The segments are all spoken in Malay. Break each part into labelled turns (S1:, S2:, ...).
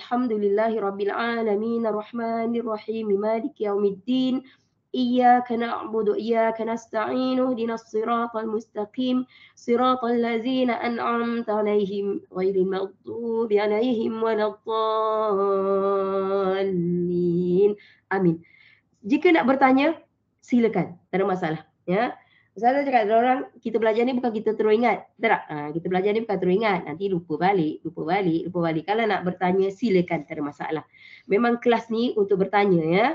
S1: alhamdulillahi rabbil alamin arrahmanir rahim maliki yaumiddin iyyaka na'budu wa iyyaka nasta'in ihdinas siratal mustaqim siratal ladzina an'amta 'alaihim ghairil maghdubi 'alaihim waladdallin. Amin. Jika nak bertanya, silakan. Tak ada masalah. Ya. Ustazah cakap orang kita belajar ni bukan kita terus ingat. Betul tak? Kita belajar ni bukan terus ingat. Nanti lupa balik. Kalau nak bertanya, silakan. Tak ada masalah. Memang kelas ni untuk bertanya ya.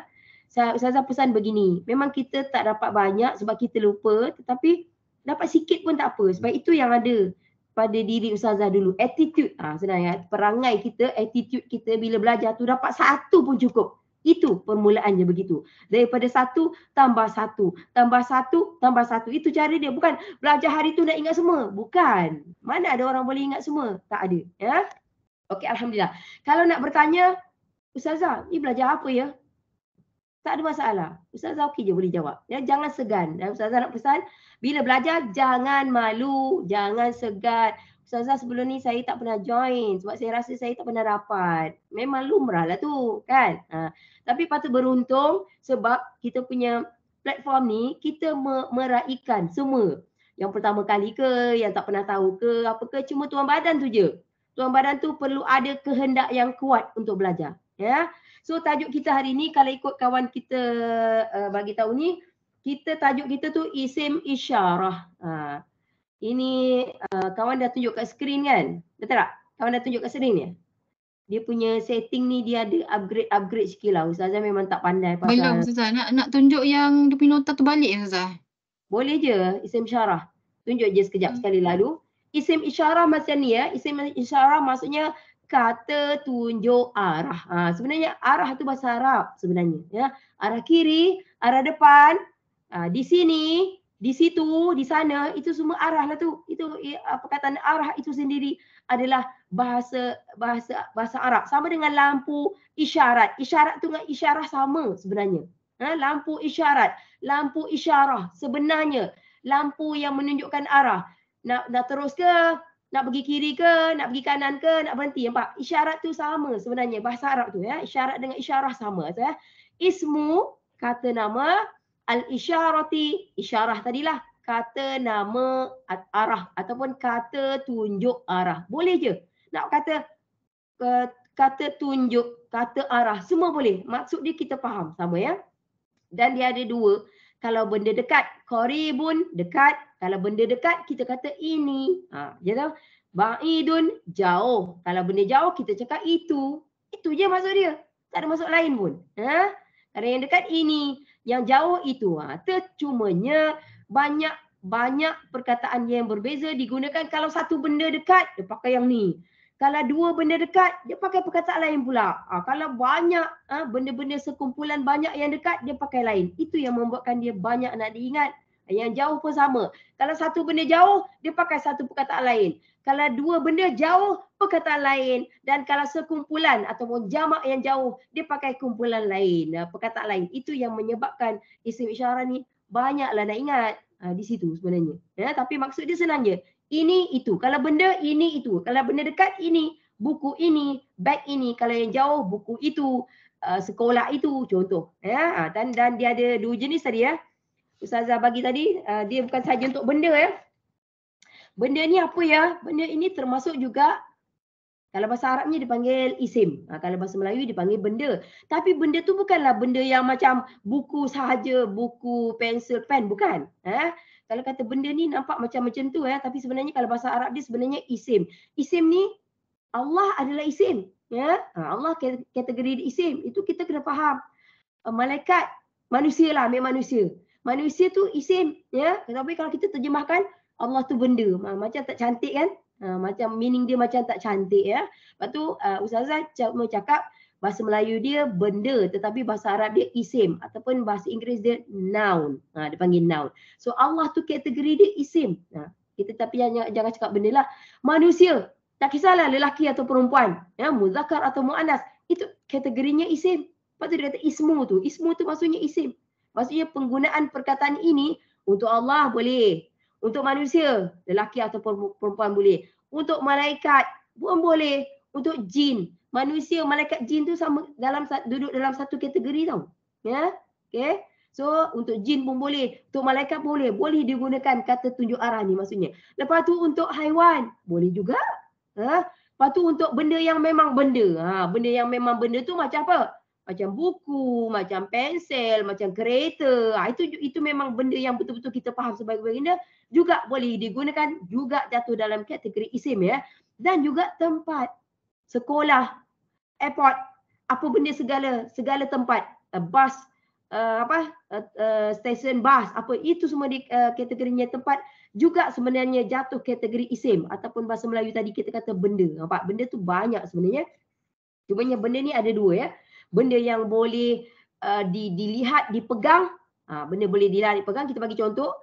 S1: Ustazah pesan begini. Memang kita tak dapat banyak sebab kita lupa. Tetapi dapat sikit pun tak apa. Sebab itu yang ada pada diri Ustazah dulu. Attitude. Sebenarnya perangai kita, attitude kita bila belajar tu dapat satu pun cukup. Itu permulaannya begitu. Daripada satu, tambah satu. Tambah satu, tambah satu. Itu cara dia. Bukan belajar hari tu nak ingat semua. Bukan. Mana ada orang boleh ingat semua? Tak ada. Ya. Okey, alhamdulillah. Kalau nak bertanya, Ustazah, ni belajar apa ya? Tak ada masalah. Ustazah okey je boleh jawab. Ya, jangan segan. Dan Ustazah nak pesan, bila belajar jangan malu, jangan segan. Ustazah sebelum ni saya tak pernah join sebab saya rasa saya tak pernah dapat. Memang lumrah lah tu kan. Tapi patut beruntung sebab kita punya platform ni kita meraihkan semua. Yang pertama kali ke, yang tak pernah tahu ke, apa ke, cuma tuan badan tu je. Tuan badan tu perlu ada kehendak yang kuat untuk belajar. Ya. So tajuk kita hari ni kalau ikut kawan kita bagi tahu ni, tajuk kita tu isim isyarah. Ini kawan dah tunjuk kat skrin kan? Betul tak? Kawan dah tunjuk kat skrin ni? Dia punya setting ni dia ada upgrade sikit lah. Ustazah memang tak pandai pasal.
S2: Belum Ustazah. Nak tunjuk yang dia punya nota tu balik Ustazah?
S1: Boleh je isim isyarah. Tunjuk je sekejap sekali lalu. Isim isyarah macam ni ya. Isim isyarah maksudnya kata tunjuk arah. Sebenarnya arah tu bahasa Arab sebenarnya. Ya. Arah kiri, arah depan, di sini, di situ, di sana, itu semua arah lah tu. Itu perkataan arah itu sendiri adalah bahasa Arab. Sama dengan lampu isyarat. Isyarat tu dengan isyarah sama sebenarnya. Lampu isyarat, lampu isyarah sebenarnya lampu yang menunjukkan arah. Nak terus ke, nak pergi kiri ke, nak pergi kanan ke, nak berhenti. Nampak? Isyarat tu sama sebenarnya bahasa Arab tu ya. Isyarat dengan isyarah sama ya. Ismu kata nama, al-isyarati, isyarah tadilah, kata nama arah ataupun kata tunjuk arah. Boleh je. Nak kata tunjuk, kata arah, semua boleh. Maksud dia kita faham sama ya. Dan dia ada dua. Kalau benda dekat, qaribun, dekat. Kalau benda dekat, kita kata ini. Je tahu. Ba'idun, jauh. Kalau benda jauh, kita cakap itu. Itu je maksud dia. Tak ada maksud lain pun. Kalau yang dekat ini, yang jauh itu. Cumanya banyak perkataan yang berbeza digunakan. Kalau satu benda dekat, dia pakai yang ni. Kalau dua benda dekat, dia pakai perkataan lain pula. Kalau banyak benda-benda sekumpulan banyak yang dekat, dia pakai lain. Itu yang membuatkan dia banyak nak diingat. Yang jauh pun sama. Kalau satu benda jauh, dia pakai satu perkataan lain. Kalau dua benda jauh, perkataan lain. Dan kalau sekumpulan ataupun jamak yang jauh, dia pakai kumpulan lain, perkataan lain. Itu yang menyebabkan isim isyarah ni banyaklah nak ingat di situ sebenarnya. Tapi maksud dia senang je. Ini, itu. Kalau benda, ini, itu. Kalau benda dekat, ini. Buku ini, beg ini. Kalau yang jauh, buku itu. Sekolah itu, contoh. Dan dia ada dua jenis tadi ya. Ustazah bagi tadi, dia bukan sahaja untuk benda ya. Benda ni apa ya? Benda ini termasuk juga, kalau bahasa Arabnya dipanggil isim. Kalau bahasa Melayu dipanggil benda. Tapi benda tu bukanlah benda yang macam buku sahaja, buku, pensel, pen. Bukan. Kalau kata benda ni nampak macam tu ya. Tapi sebenarnya kalau bahasa Arab dia sebenarnya isim. Isim ni, Allah adalah isim. Ya? Allah kategori isim. Itu kita kena faham. Malaikat, manusia lah, ambil manusia. Manusia tu isim. Ya? Tapi kalau kita terjemahkan, Allah tu benda. Macam tak cantik kan? Macam meaning dia macam tak cantik ya. Lepas tu Ustazah mau cakap bahasa Melayu dia benda tetapi bahasa Arab dia isim ataupun bahasa Inggeris dia noun. Dia panggil noun. So Allah tu kategori dia isim. Kita tapi jangan cakap benda lah. Manusia, tak kisahlah lelaki atau perempuan, ya, muzakkar atau muannas, itu kategorinya isim. Lepas tu dia kata ismu tu. Ismu tu maksudnya isim. Maksudnya penggunaan perkataan ini untuk Allah boleh. Untuk manusia, lelaki atau perempuan boleh. Untuk malaikat pun boleh. Untuk jin, manusia, malaikat, jin tu sama duduk dalam satu kategori tau. Ya. Okey. So untuk jin pun boleh, untuk malaikat pun boleh digunakan kata tunjuk arah ni maksudnya. Lepas tu untuk haiwan boleh juga. Lepas tu untuk benda yang memang benda. Benda yang memang benda tu macam apa? Macam buku, macam pensel, macam kereta. Itu memang benda yang betul-betul kita faham sebagai benda, juga boleh digunakan, juga jatuh dalam kategori isim ya. Dan juga tempat, sekolah, airport, apa benda segala tempat, bas, stesen bas, apa itu semua di kategorinya tempat, juga sebenarnya jatuh kategori isim ataupun bahasa Melayu tadi kita kata benda. Nampak? Benda tu banyak sebenarnya. Cumanya benda ni ada dua ya. Benda yang boleh dilihat, dipegang. Benda boleh dilihat, dipegang. Kita bagi contoh.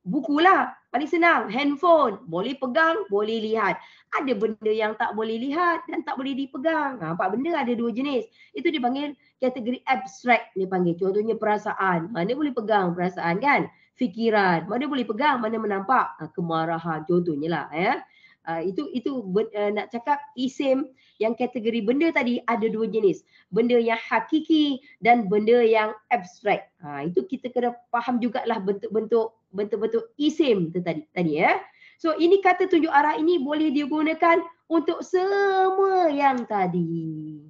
S1: Buku lah. Paling senang. Handphone. Boleh pegang, boleh lihat. Ada benda yang tak boleh lihat dan tak boleh dipegang. Nampak? Benda ada dua jenis. Itu dipanggil kategori abstrak. Dia panggil. Contohnya perasaan. Mana boleh pegang perasaan kan? Fikiran. Mana boleh pegang, mana menampak. Kemarahan. Contohnya lah. Ya. Nak cakap isim yang kategori benda tadi ada dua jenis. Benda yang hakiki dan benda yang abstrak. Itu kita kena faham jugalah bentuk-bentuk isim tu tadi ya. So ini kata tunjuk arah ini boleh digunakan untuk semua yang tadi.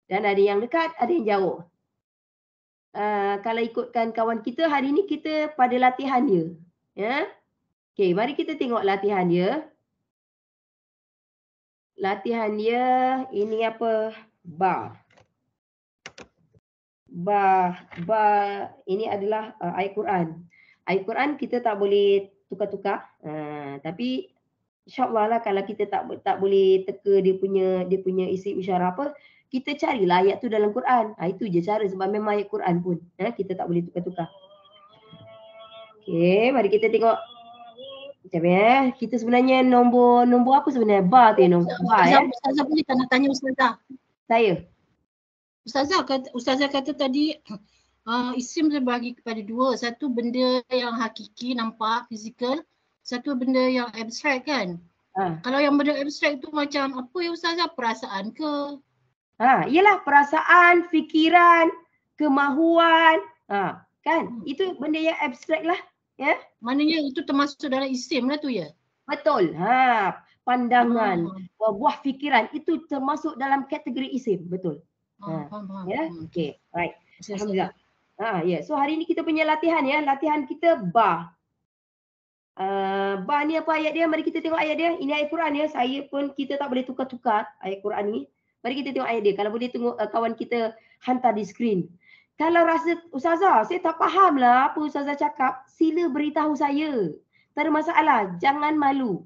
S1: Dan ada yang dekat, ada yang jauh. Kalau ikutkan kawan kita hari ni kita pada latihan dia. Ya. Okey, mari kita tengok latihan dia. Latihan dia ini apa? Ba ini adalah ayat Quran. Ayat Quran kita tak boleh tukar-tukar. Tapi insya-Allah lah kalau kita tak boleh teka dia punya isim isyarah apa, kita carilah ayat tu dalam Quran. Itu je cara sebab memang ayat Quran pun kita tak boleh tukar-tukar. Okey, mari kita tengok. Macam ya. Kita sebenarnya nombor apa sebenarnya? Ba tu nombor ba ya.
S2: Ustazah boleh tak nak tanya Ustazah?
S1: Saya.
S2: Ustazah kata tadi isim terbagi kepada dua. Satu benda yang hakiki, nampak, fizikal. Satu benda yang abstrak kan? Kalau yang benda abstrak tu macam apa ya Ustazah? Perasaan ke?
S1: Iyalah perasaan, fikiran, kemahuan. Kan? Itu benda yang abstrak lah. Ya?
S2: Maknanya itu termasuk dalam isim lah tu ya?
S1: Betul. Pandangan, buah fikiran itu termasuk dalam kategori isim. Betul. Ya. Okey. Right. Alhamdulillah. Ya. So hari ni kita punya latihan ya. Latihan kita ba. Ba ni apa ayat dia? Mari kita tengok ayat dia. Ini ayat Quran ya. Kita tak boleh tukar-tukar ayat Quran ni. Mari kita tengok ayat dia. Kalau boleh tengok kawan kita hantar di skrin. Kalau rasa Ustazah, saya tak faham lah apa Ustazah cakap, sila beritahu saya. Tak ada masalah, jangan malu.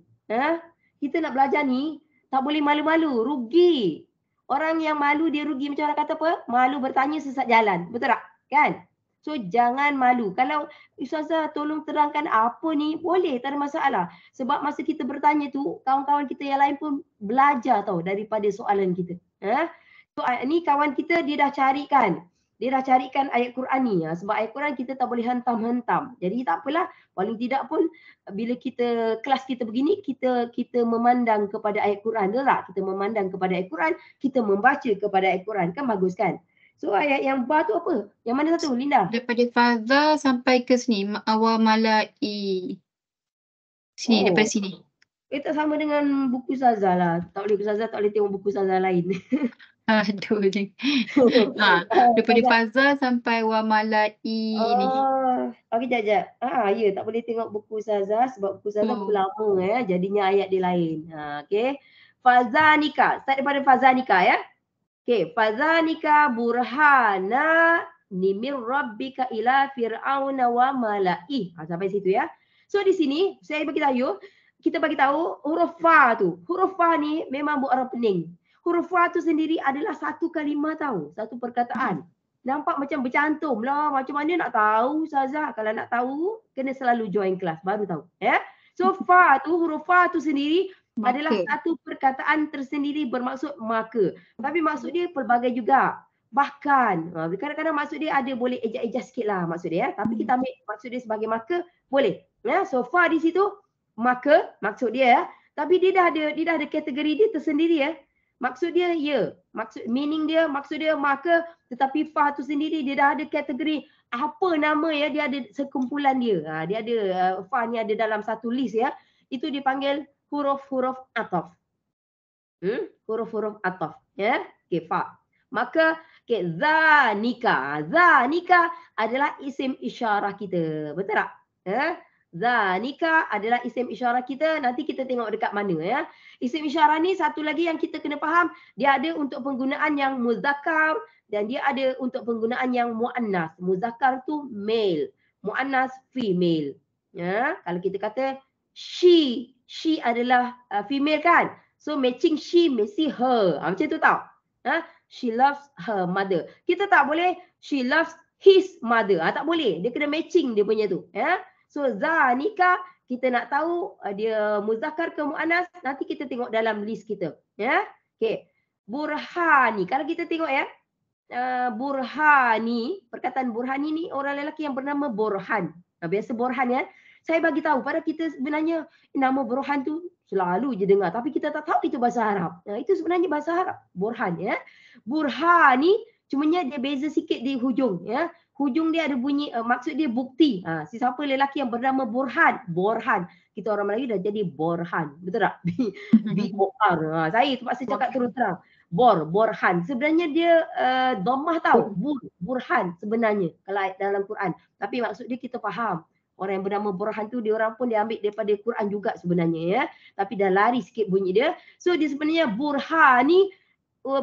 S1: Kita nak belajar ni, tak boleh malu-malu, rugi. Orang yang malu dia rugi, macam orang kata apa? Malu bertanya sesat jalan. Betul tak? Kan? So jangan malu. Kalau Ustazah tolong terangkan apa ni, boleh, tak ada masalah. Sebab masa kita bertanya tu, kawan-kawan kita yang lain pun belajar tau daripada soalan kita. So ni kawan kita dia dah carikan. Dia dah carikan ayat Quran ni. Sebab ayat Quran kita tak boleh hentam-hentam. Jadi tak apalah. Paling tidak pun bila kita kelas kita begini, kita memandang kepada ayat Quran. Betul tak? Kita memandang kepada ayat Quran. Kita membaca kepada ayat Quran. Kan bagus kan? So ayat yang ba tu apa? Yang mana satu Linda?
S2: Daripada faza sampai ke sini. Awal malai. Sini, daripada sini.
S1: Tak sama dengan buku Ustazah lah. Tak boleh tengok buku Ustazah lain.
S2: Aduh ni. Daripada faza sampai wa malai ni.
S1: Okey, jap. Ya, tak boleh tengok buku Ustazah sebab buku Ustazah buku lama ya. Jadinya ayat dia lain. Okey. Fazanika. Start daripada fazanika ya. Okey, fazanika burhana nimir rabbika ila fir'auna wa mala'i. Sampai situ ya. So di sini kita bagi tahu huruf fa tu. Huruf fa ni memang buat orang pening. Huruf fa tu sendiri adalah satu kalimah tahu, satu perkataan. Nampak macam bercantum lah. Macam mana nak tahu Ustazah? Kalau nak tahu, kena selalu join kelas. Baru tahu. Ya? So fa tu, huruf fa tu sendiri adalah satu perkataan tersendiri bermaksud maka. Tapi maksud dia pelbagai juga. Bahkan. Kadang-kadang maksud dia ada boleh ejak-ejak sikit lah maksud dia. Tapi kita ambil maksud dia sebagai maka, boleh. Ya? So fa di situ, maka maksud dia ya. Tapi dia dah ada kategori dia tersendiri ya. Maksud dia ya. Meaning dia, maksud dia maka, tetapi fa tu sendiri dia dah ada kategori apa nama ya, dia ada sekumpulan dia. Dia ada fa ni ada dalam satu list ya. Itu dipanggil huruf-huruf ataf. Huruf-huruf ataf ya. Okey, fa. Maka zanika. Zanika adalah isim isyarah kita. Betul tak? Zanika adalah isim isyarah kita. Nanti kita tengok dekat mana ya. Isim isyarah ni satu lagi yang kita kena faham, dia ada untuk penggunaan yang muzakkar dan dia ada untuk penggunaan yang muannas. Muzakkar tu male, muannas female. Ya, kalau kita kata she adalah female kan? So matching she mesti her. Macam tu tau. She loves her mother. Kita tak boleh she loves his mother. Tak boleh. Dia kena matching dia punya tu. Ya. So zanika kita nak tahu dia muzakkar ke muannas, nanti kita tengok dalam list kita. Ya. Okey. Burhani. Kalau kita tengok ya, Burhani, perkataan Burhani ni orang lelaki yang bernama Burhan. Biasa Burhan ya. Saya bagi tahu pada kita sebenarnya nama Burhan tu selalu je dengar, tapi kita tak tahu itu bahasa Arab. Itu sebenarnya bahasa Arab, Burhan ya. Burhani cumanya dia beza sikit di hujung ya. Hujung dia ada bunyi maksud dia bukti. Siapa lelaki yang bernama Burhan, Borhan. Kita orang Melayu dah jadi Borhan. Betul tak? B-O-R. Saya terpaksa cakap terus terang. Borhan. Sebenarnya dia dhammah tau. Burhan sebenarnya kalau dalam Quran. Tapi maksud dia kita faham. Orang yang bernama Burhan tu dia orang pun dia ambil daripada Quran juga sebenarnya ya. Tapi dah lari sikit bunyi dia. So dia sebenarnya Burhani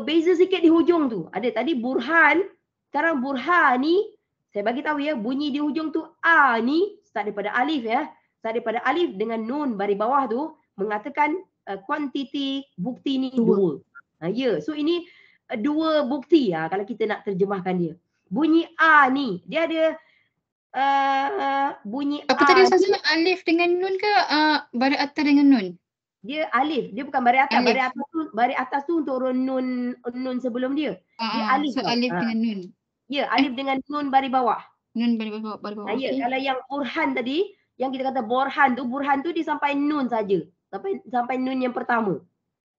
S1: beza sikit di hujung tu. Ada tadi Burhan, sekarang Burhani. Saya bagi tahu ya, bunyi di hujung tu a ni start daripada alif ya. Start daripada alif dengan nun baris bawah tu mengatakan kuantiti bukti ni dua. Ya, so ini dua bukti kalau kita nak terjemahkan dia. Bunyi a ni dia ada bunyi
S2: apa tadi Ustazah? Alif dengan nun ke baris atas dengan nun?
S1: Dia alif, dia bukan baris atas. Baris atas tu untuk nun sebelum dia. Dia alif.
S2: So alif dengan nun.
S1: Ya, alif dengan nun baris bawah.
S2: Nun baris bawah.
S1: Ya, kalau yang Burhan tadi, yang kita kata Burhan tu dia sampai nun saja. Sampai nun yang pertama.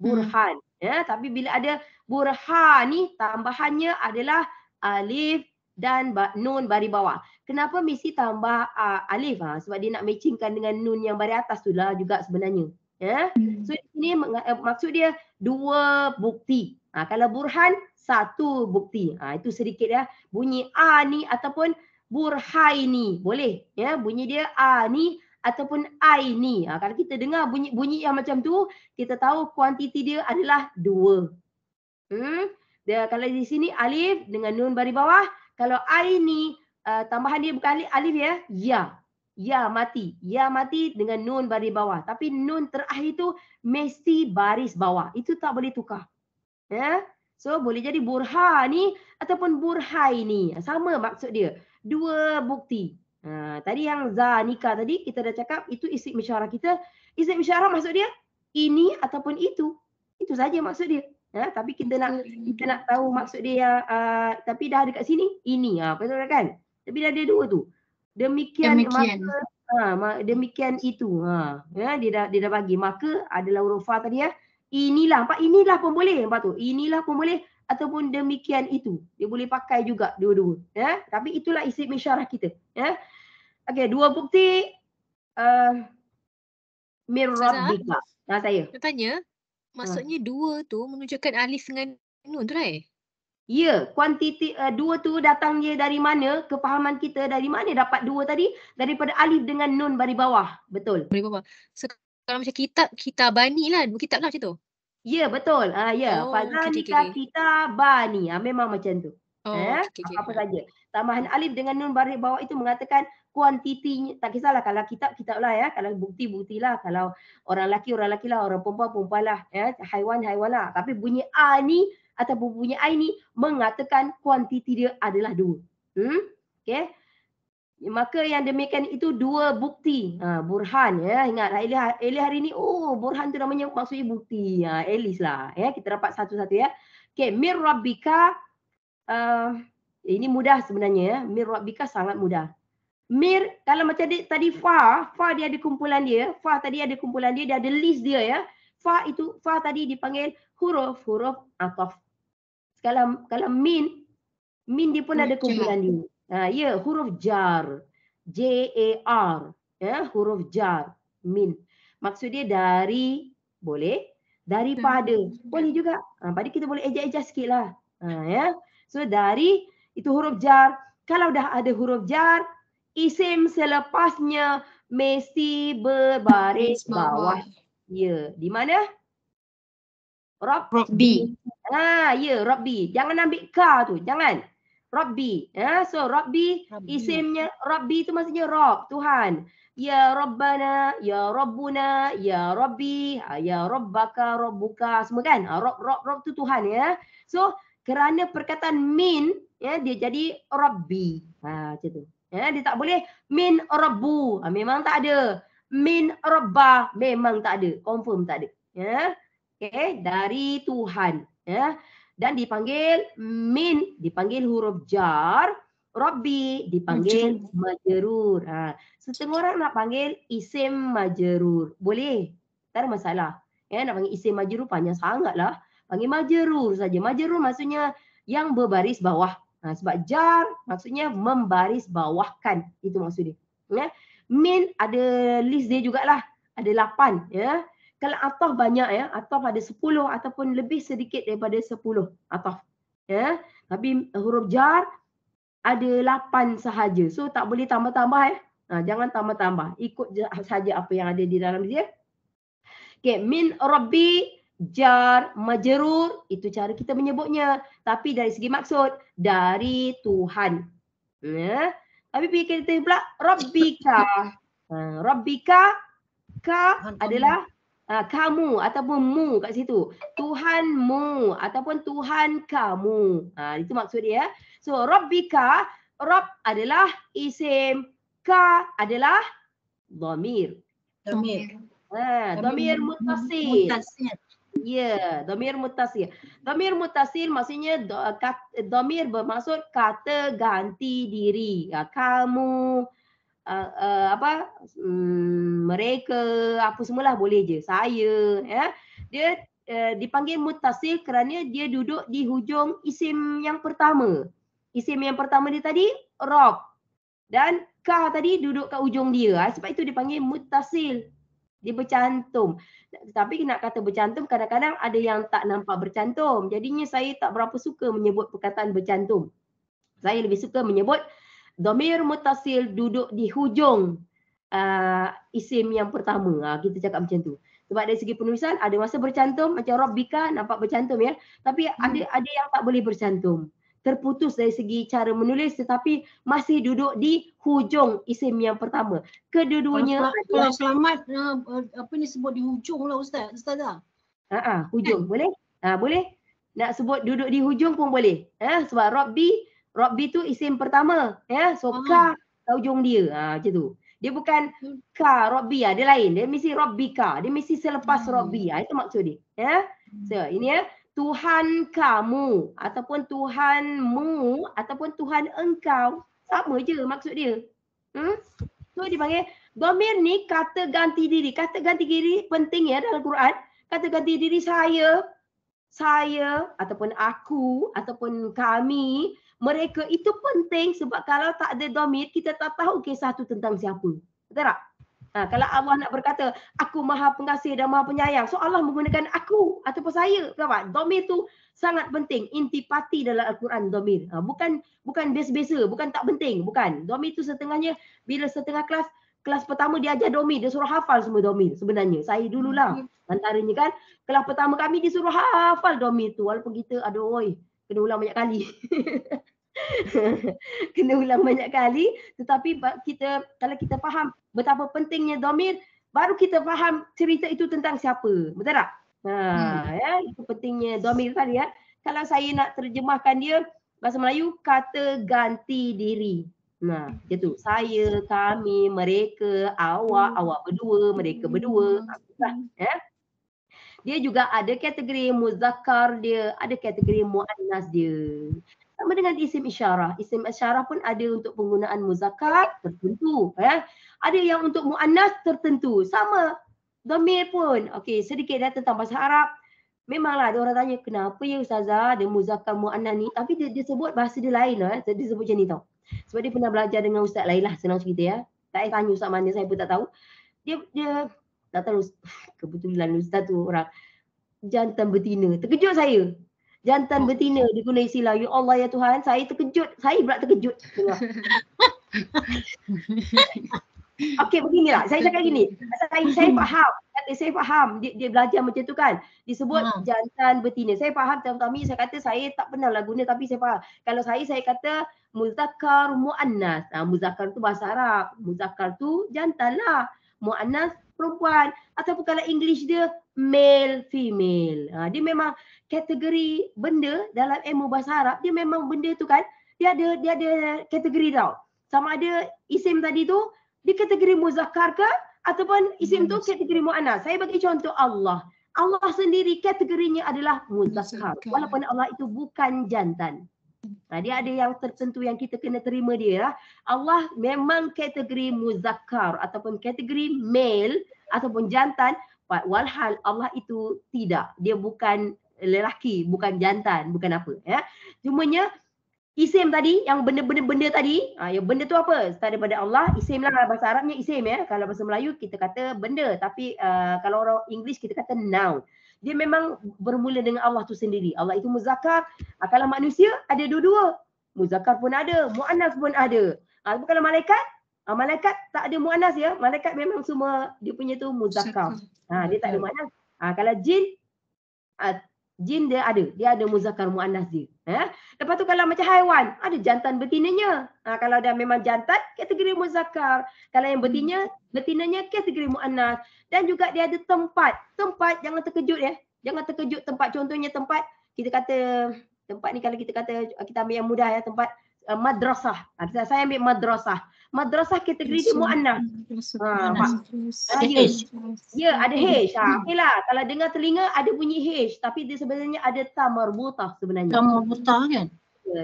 S1: Burhan. Ya, tapi bila ada Burhan ni tambahannya adalah alif dan nun baris bawah. Kenapa mesti tambah alif? Sebab dia nak matchingkan dengan nun yang baris atas tu lah juga sebenarnya. Ya. So di sini maksud dia dua bukti. Kalau Burhan satu bukti. Itu sedikit ya. Bunyi a ni ataupun Burhaini boleh ya. Bunyi dia a ni ataupun ai ni. Kalau kita dengar bunyi yang macam tu, kita tahu kuantiti dia adalah dua. Dia kalau di sini alif dengan nun baris bawah. Kalau ai ni tambahan dia bukan alif ya. Ya mati. Ya mati dengan nun baris bawah. Tapi nun terakhir tu mesti baris bawah. Itu tak boleh tukar. Ya. So boleh jadi Burhani ataupun Burhaini. Sama maksud dia. Dua bukti. Tadi yang zanika tadi kita dah cakap itu isim isyarah kita. Isim isyarah maksud dia ini ataupun itu. Itu saja maksud dia. Tapi kita nak tahu maksud dia tapi dah dekat sini ini. Betul kan? Tapi dah ada dua tu. Demikian. Maka demikian itu. Ya, dia dah bagi. Maka adalah huruf fa tadi ya. Inilah, inilah pun boleh. Nampak tu? Inilah pun boleh ataupun demikian itu. Dia boleh pakai juga dua-dua. Ya? Tapi itulah isim isyarah kita. Ya? Okey, dua bukti mir rabbika. Saya.
S3: Nak tanya, maksudnya dua tu menunjukkan alif dengan nun tu right?
S1: Ya, kuantiti dua tu datang dia dari mana? Kefahaman kita dari mana dapat dua tadi? Daripada alif dengan nun baris bawah. Betul.
S3: Baris bawah. So, kalau macam kitabani lah, dua kitab lah macam tu.
S1: Ya, betul. Ya, fazalika kitabani. Memang macam tu. Apa saja. Tambahan alif dengan nun baris bawah itu mengatakan kuantitinya. Tak kisahlah kalau kitab lah ya. Kalau bukti lah. Kalau orang lelaki lah. Orang perempuan lah. Ya. Haiwan lah. Tapi bunyi a ni atau bunyi ai ni mengatakan kuantiti dia adalah dua. Okey. Maka yang demikian itu dua bukti. Burhan ya. Ingat Eli hari ni Burhan tu namanya maksudnya bukti. Elis lah ya. Kita dapat satu-satu ya. Okey, mir rabbika ini mudah sebenarnya ya. Mir rabbika sangat mudah. Mir kalau macam tadi fa dia ada kumpulan dia. Fa tadi ada kumpulan dia ada list dia ya. fa tadi dipanggil huruf ataf. Kalau min dia pun ada kumpulan dia. Ya, huruf jar. Jar. Ya, huruf jar. Min. Maksud dia dari, boleh. Daripada, boleh juga. Pada kita boleh ejak-ejak sikit lah. Ya. So dari, itu huruf jar. Kalau dah ada huruf jar, isim selepasnya mesti berbaris bawah. Ya, di mana?
S3: Rabbi.
S1: Ya, Rabbi. Jangan ambil ka tu, jangan. Rabbi. So Rabbi, isimnya Rabbi itu maksudnya Rabb, Tuhan. Ya Rabbana, ya Rabbuna, ya Rabbi, ya Rabbaka, Rabbuka, semua kan? Rabb tu Tuhan ya. So kerana perkataan min, ya, dia jadi Rabbi. Macam tu. Ya, dia tak boleh min Rabbu. Memang tak ada. Min Rabbah memang tak ada. Confirm tak ada. Ya. Okay, dari Tuhan. Ya. Dan dipanggil min, dipanggil huruf jar. Rabbi dipanggil majrur. Setengah orang nak panggil isim majrur. Boleh. Tak ada masalah. Ya, nak panggil isim majrur panjang sangat lah. Panggil majrur saja. Majrur maksudnya yang berbaris bawah. Sebab jar maksudnya membaris bawahkan. Itu maksud dia. Ya. Min ada list dia jugalah. Ada 8. Ya. Kalau ataf banyak ya, ataf ada 10 ataupun lebih sedikit daripada 10 ataf. Ya. Tapi huruf jar ada 8 sahaja. So tak boleh tambah-tambah ya. Jangan tambah-tambah. Ikut saja apa yang ada di dalam dia. Okay, min Rabbi jar majrur, itu cara kita menyebutnya. Tapi dari segi maksud, dari Tuhan. Ya. Tapi kita pula Rabbika. Rabbika, ka adalah kamu ataupun mu kat situ. Tuhanmu ataupun Tuhan kamu. Itu maksud dia. So Rabbika, Rabb adalah isim, ka adalah dhamir. Dhamir muttasil. Ya, dhamir muttasil. Dhamir muttasil maksudnya dhamir bermaksud kata ganti diri. Kamu, mereka, apa semualah boleh je. Saya, ya. Dia dipanggil muttasil kerana dia duduk di hujung isim yang pertama. Isim yang pertama dia tadi Rabb. Dan ka tadi duduk kat hujung dia. Sebab itu dipanggil muttasil. Dia bercantum. Tapi nak kata bercantum, kadang-kadang ada yang tak nampak bercantum. Jadinya saya tak berapa suka menyebut perkataan bercantum. Saya lebih suka menyebut dhamir muttasil duduk di hujung isim yang pertama. Kita cakap macam tu. Sebab dari segi penulisan ada masa bercantum, macam Rabbika nampak bercantum ya. Tapi ada yang tak boleh bercantum. Terputus dari segi cara menulis tetapi masih duduk di hujung isim yang pertama. Kedua-duanya
S2: kalau selamat apa ni sebut di hujung lah Ustazah.
S1: Hujung boleh? Boleh. Nak sebut duduk di hujung pun boleh. Sebab Rabbi tu isim pertama, ya. So ka hujung dia. Macam tu. Dia bukan ka Rabbi, dia lain. Dia mesti Rabbika. Dia mesti selepas Rabbi. Itu maksud dia, ya. So ini ya, Tuhan kamu ataupun Tuhanmu ataupun Tuhan engkau, sama je maksud dia. So dipanggil dhamir ni kata ganti diri. Kata ganti diri penting ya dalam Quran. Kata ganti diri saya ataupun aku ataupun kami, mereka itu penting sebab kalau tak ada dhamir kita tak tahu kisah tu tentang siapa. Betul tak? Kalau Allah nak berkata aku Maha Pengasih dan Maha Penyayang, so Allah menggunakan aku ataupun saya. Kenapa? Dhamir tu sangat penting. Intipati dalam Al-Quran dhamir. Bukan biasa-biasa, bukan tak penting, bukan. Dhamir tu setengahnya bila setengah kelas pertama dia ajar dhamir, dia suruh hafal semua dhamir sebenarnya. Saya dululah antaranya kan. Kelas pertama kami disuruh hafal dhamir tu walaupun kita kena ulang banyak kali. Kena ulang banyak kali, tetapi kalau kita faham betapa pentingnya dhamir, baru kita faham cerita itu tentang siapa. Betul tak? Ya, itu pentingnya dhamir tadi ya. Kalau saya nak terjemahkan dia bahasa Melayu, kata ganti diri. Macam tu. Saya, kami, mereka, awak berdua, mereka berdua. Ya. Dia juga ada kategori muzakkar dia, ada kategori muannas dia. Sama dengan isim isyarah. Isim isyarah pun ada untuk penggunaan muzakkar tertentu. Ya. Ada yang untuk muannas tertentu. Sama. Dhamir pun. Okey, sedikit dah tentang bahasa Arab. Memanglah ada orang tanya, kenapa ya Ustazah ada muzakkar muannas ni? Tapi dia sebut bahasa dia lain lah. Dia sebut macam ni tau. Sebab dia pernah belajar dengan Ustaz lain lah, senang cerita ya. Tak payah tanya Ustaz mana, saya pun tak tahu. Dia tak tahu, kebetulan Ustaz tu orang jantan betina. Terkejut saya. Jantan betina dia guna istilah, ya Allah ya Tuhan, saya terkejut. Saya pula terkejut dengar. Okey, beginilah. Saya cakap gini. Saya faham. Saya faham. Dia belajar macam tu kan. Disebut jantan betina. Saya faham tapi saya kata saya tak pernah lah guna tapi saya faham. Kalau saya kata muzakkar muannas. Muzakkar tu bahasa Arab. Muzakkar tu jantan lah. Muannas perempuan. Ataupun kalau English dia male female. Dia memang kategori benda dalam ilmu bahasa Arab. Dia memang benda tu kan. Dia ada kategori tau. Sama ada isim tadi tu dia kategori muzakkar ke ataupun isim tu kategori muannas. Saya bagi contoh Allah. Allah sendiri kategorinya adalah muzakkar. Walaupun Allah itu bukan jantan. Dia ada yang tertentu yang kita kena terima dia lah. Allah memang kategori muzakkar ataupun kategori male ataupun jantan. Walhal Allah itu tidak. Dia bukan lelaki, bukan jantan, bukan apa. Ya. Cumanya isim tadi, yang benda-benda tadi, yang benda tu apa? Daripada Allah, isim lah bahasa Arabnya isim ya. Kalau bahasa Melayu kita kata benda, tapi kalau orang English kita kata noun. Dia memang bermula dengan Allah tu sendiri. Allah itu muzakkar. Kalau manusia ada dua-dua. Muzakkar pun ada, muannas pun ada. Tapi kalau malaikat, malaikat tak ada muannas ya. Malaikat memang semua dia punya tu muzakkar. Dia tak ada muannas. Kalau jin, jin dia ada muzakkar muannas dia. Lepas tu kalau macam haiwan, ada jantan betinanya. Kalau dah memang jantan, kategori muzakkar. Kalau yang betinanya kategori muannas. Dan juga dia ada tempat. Tempat jangan terkejut ya. Jangan terkejut tempat. Contohnya tempat kita kata tempat ni kalau kita kata kita ambil yang mudah ya, tempat madrasah. Saya ambil madrasah. Madrasah kategori dia muannas. Ya, ada H. Okeylah, kalau dengar telinga ada bunyi H, tapi dia sebenarnya ada ta marbutah sebenarnya.
S2: Ta marbutah kan?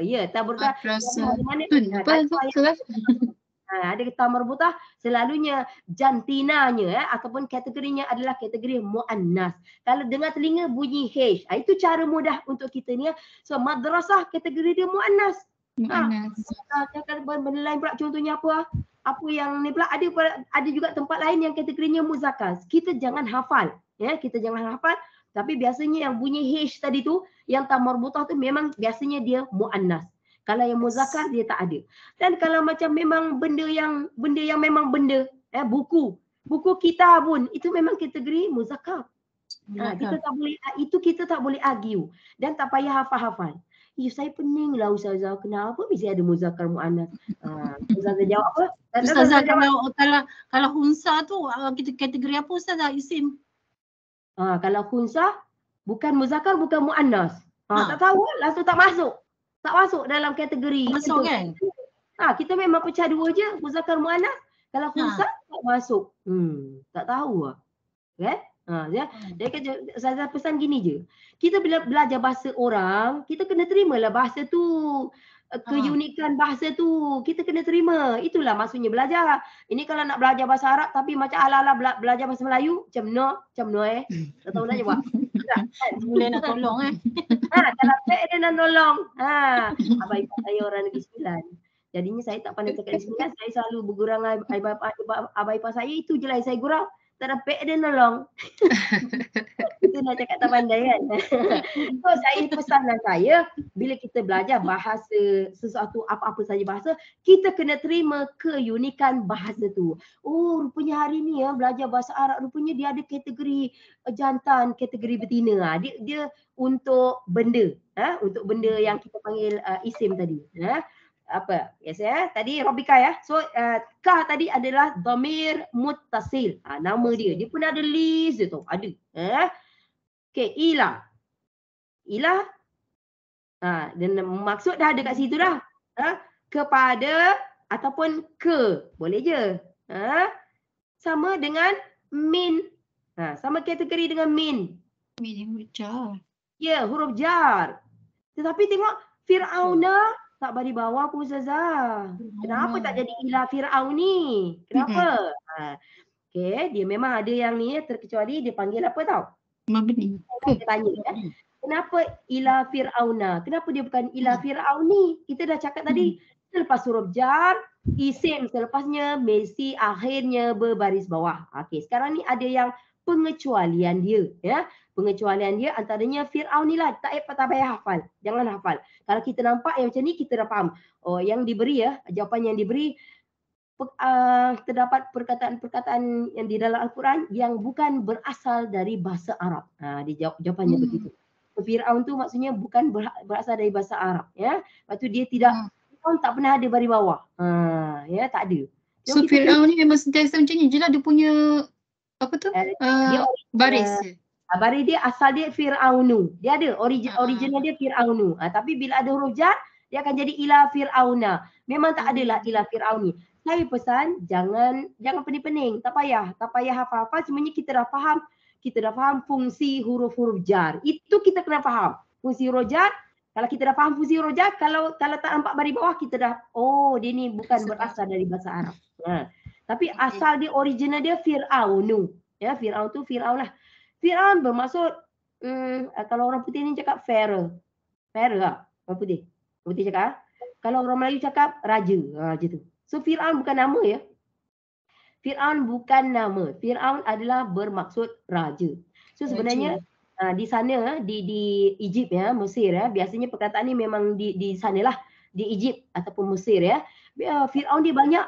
S1: Ya, ta marbutah. Ada ta marbutah selalunya jantinanya ataupun kategorinya adalah kategori muannas. Kalau dengar telinga bunyi H. Itu cara mudah untuk kita ni. So madrasah kategori dia muannas. Benda lain pula contohnya apa? Apa yang ni pula ada juga tempat lain yang kategorinya muzakkar. Kita jangan hafal, ya, kita jangan hafal. Tapi biasanya yang bunyi H tadi tu, yang ta marbutah tu memang biasanya dia muannas. Kalau yang muzakkar dia tak ada. Dan kalau macam memang benda yang memang benda, buku kita pun itu memang kategori muzakkar. Kita tak boleh argue dan tak payah hafal-hafal. Saya pening lah Ustazah, kenapa mesti ada muzakkar muannas? Ustazah jawab apa?
S2: Ustazah kalau hunsa tu kita kategori apa Ustazah, isim?
S1: Kalau hunsa bukan muzakkar, bukan muannas. Tak tahu, langsung tak masuk. Tak masuk dalam kategori.
S2: Masuk kan?
S1: Kita memang pecah dua je, muzakkar muannas. Kalau hunsa tak masuk. Tak tahu lah. Kan? Jadi saya pesan gini je. Kita bila belajar bahasa orang, kita kena terimalah bahasa tu. Keunikan bahasa tu. Kita kena terima. Itulah maksudnya belajar. Ini kalau nak belajar bahasa Arab tapi macam ala-ala belajar bahasa Melayu, macam no tak tahu nak jawab.
S2: Boleh nak tolong
S1: Kalau dia nak tolong. Abang saya orang Negeri Sembilan. Jadinya saya tak pandai cakap Negeri Sembilan. Saya selalu bergurau abang ipar saya. Itu je lah yang saya gurau. Tak dapat dia nolong. Itu nak cakap tak pandai kan. So saya pesanan saya, bila kita belajar bahasa sesuatu, apa-apa saja bahasa, kita kena terima keunikan bahasa tu. Rupanya hari ni belajar bahasa Arab, rupanya dia ada kategori jantan, kategori betina. Dia untuk benda. Untuk benda yang kita panggil isim tadi. Apa? Yes ya. Tadi Robika ya. So ka tadi adalah dhamir muttasil. Nama dia. Dia pun ada list dia tu. Ada. Okey, ila. Ila. Dan maksud dah ada kat situ dah. Kepada ataupun ke. Boleh je. Sama dengan min. Sama kategori dengan min.
S2: Min huruf jar.
S1: Ya, huruf jar. Tetapi tengok Fir'auna tak bagi bawah pun Ustazah. Kenapa tak jadi ila Fir'aun ni? Kenapa? Okey, dia memang ada yang ni terkecuali dia panggil apa tahu?
S2: Mabni.
S1: Dia tanya kenapa ila fir'auna? Kenapa dia bukan ila fir'aun ni? Kita dah cakap tadi selepas huruf jar, isim selepasnya mesti akhirnya berbaris bawah. Okey, sekarang ni ada yang pengecualian dia ya. Pengecualian dia antaranya fir'aun ni lah, tak payah hafal. Jangan hafal. Kalau kita nampak yang macam ni kita dah faham. Oh, yang diberi ya, jawapan yang diberi terdapat perkataan-perkataan yang di dalam Al-Quran yang bukan berasal dari bahasa Arab. Jawapannya begitu. Fir'aun tu maksudnya bukan berasal dari bahasa Arab ya. Lepas tu dia tidak Fir'aun tak pernah ada baris bawah. Ya, tak ada.
S2: So Fir'aun ni memang sentiasa macam ni je lah, dia punya apa tu?
S1: Dia
S2: baris.
S1: Baris dia asal dia Fir'aunu. Dia ada original dia Fir'aunu. Tapi bila ada huruf jar dia akan jadi ila fir'auna. Memang tak adalah ila fir'auni. Saya pesan jangan pening-pening, tak payah hafal-hafal, sebenarnya kita dah faham fungsi huruf-huruf jar. Itu kita kena faham. Fungsi huruf jar, kalau kita dah faham fungsi huruf jar, kalau tak nampak baris bawah kita dah dia ni bukan berasal dari bahasa Arab. Tapi asal dia original dia Fir'aunu. Ya, Fir'aun tu Fir'aun lah. Fir'aun bermaksud kalau orang putih ni cakap Pharaoh. Pharaoh lah, orang putih. Orang putih cakap. Kalau orang Melayu cakap raja, macam tu. So Fir'aun bukan nama ya. Fir'aun bukan nama. Fir'aun adalah bermaksud raja. So sebenarnya di sana di Egypt ya, Mesir ya, biasanya perkataan ni memang di sanalah, di Egypt ataupun Mesir ya. Fir'aun dia banyak.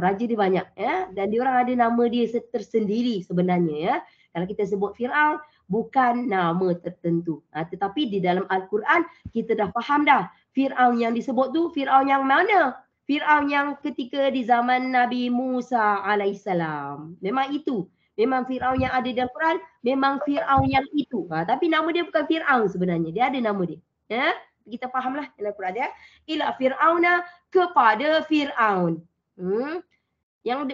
S1: Raja dia banyak ya, dan dia orang ada nama dia tersendiri sebenarnya ya. Kalau kita sebut Fir'aun bukan nama tertentu. Tetapi di dalam Al-Quran kita dah faham dah. Fir'aun yang disebut tu Fir'aun yang mana? Fir'aun yang ketika di zaman Nabi Musa alaihissalam. Memang itu. Memang Fir'aun yang ada dalam Quran, memang Fir'aun yang itu. Tapi nama dia bukan Fir'aun sebenarnya. Dia ada nama dia. Ya? Kita fahamlah dalam Quran ya. Ila Fir'auna, kepada Fir'aun.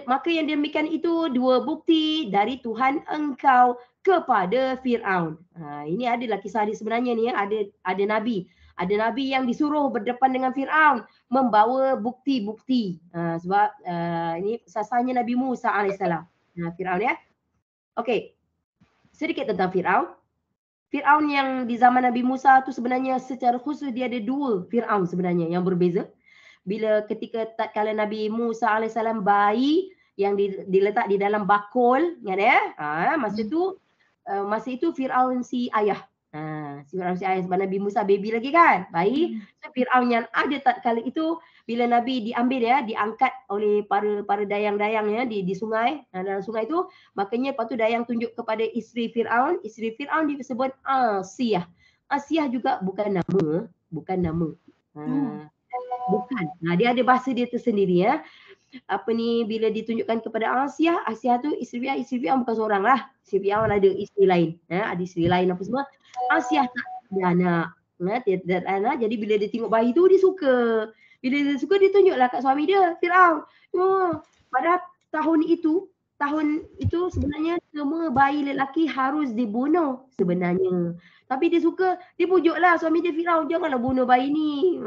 S1: Maka yang demikian itu dua bukti dari Tuhan engkau kepada Fir'aun. Ini adalah kisah dia sebenarnya ni ya. Ada Nabi. Ada Nabi yang disuruh berdepan dengan Fir'aun membawa bukti-bukti. Sebab ini sasanya Nabi Musa alaihissalam. Fir'aun ya. Okey. Sedikit tentang Fir'aun. Fir'aun yang di zaman Nabi Musa tu sebenarnya secara khusus dia ada dua Fir'aun sebenarnya yang berbeza. Bila ketika tatkala Nabi Musa alaihissalam bayi yang diletak di dalam bakul, ingat ya? Masa itu Fir'aun si ayah. Fir'aun si ayah sebab Nabi Musa baby lagi kan, bayi. So Fir'aun yang ada tatkala itu bila Nabi diambil ya, diangkat oleh para dayang-dayang ya di sungai, dalam sungai itu, makanya lepas tu dayang tunjuk kepada isteri Fir'aun disebut Asiyah. Asiyah juga bukan nama. Bukan. Dia ada bahasa dia tersendiri ya. Bila ditunjukkan kepada Asiyah tu isteri Fir'aun bukan seorang lah. Isteri Fir'aun ada isteri lain. Ada isteri lain apa semua. Asiyah tak ada anak. Tidak ada anak. Jadi bila dia tengok bayi tu dia suka. Bila dia suka dia tunjuklah kat suami dia, Fir'aun. Pada tahun itu sebenarnya semua bayi lelaki harus dibunuh sebenarnya. Tapi dia suka, dia pujuklah suami dia Fir'aun, janganlah bunuh bayi ni.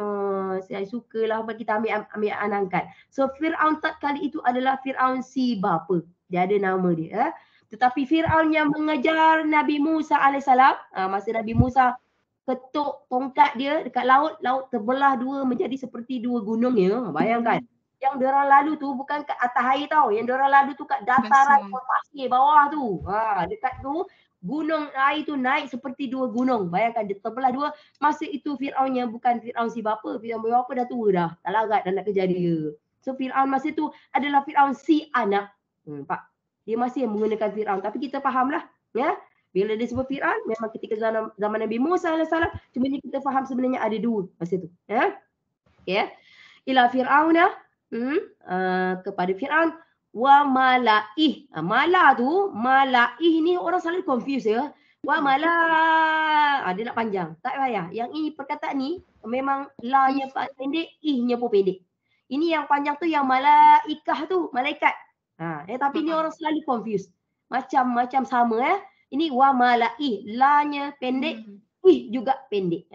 S1: Saya sukalah kita ambil anak angkat. So Fir'aun kali itu adalah Fir'aun si bapa. Dia ada nama dia. Tetapi Fir'aun yang mengejar Nabi Musa alaihissalam, masa Nabi Musa ketuk tongkat dia dekat laut terbelah dua menjadi seperti dua gunung ya. Bayangkan. Yang diorang lalu tu bukan kat atas air tau. Yang diorang lalu tu kat dataran pasir bawah tu. Dekat tu gunung air tu naik seperti dua gunung. Bayangkan dia terbelah dua. Masa itu Fir'aunnya bukan Fir'aun si bapa. Fir'aun bapa dah tua dah. Tak larat dah nak kejar dia. So Fir'aun masa tu adalah Fir'aun si anak. Pak. Dia masih menggunakan Fir'aun. Tapi kita fahamlah. Ya. Bila dia sebut Fir'aun, memang ketika zaman Nabi Musa AS, cuma kita faham sebenarnya ada dua masa tu. Ya. Okay. Ila Fir'auna, kepada Fir'aun, wa malaih. Malaih ni orang selalu confuse ya. Wa dia nak panjang. Tak payah. Yang ini perkataan ni memang la-nya pendek, ih-nya pun pendek. Ini yang panjang tu yang malaikah tu, malaikat. Tapi ni orang selalu confuse. Macam sama ya. Ini wa malaih, la-nya pendek, ih juga pendek.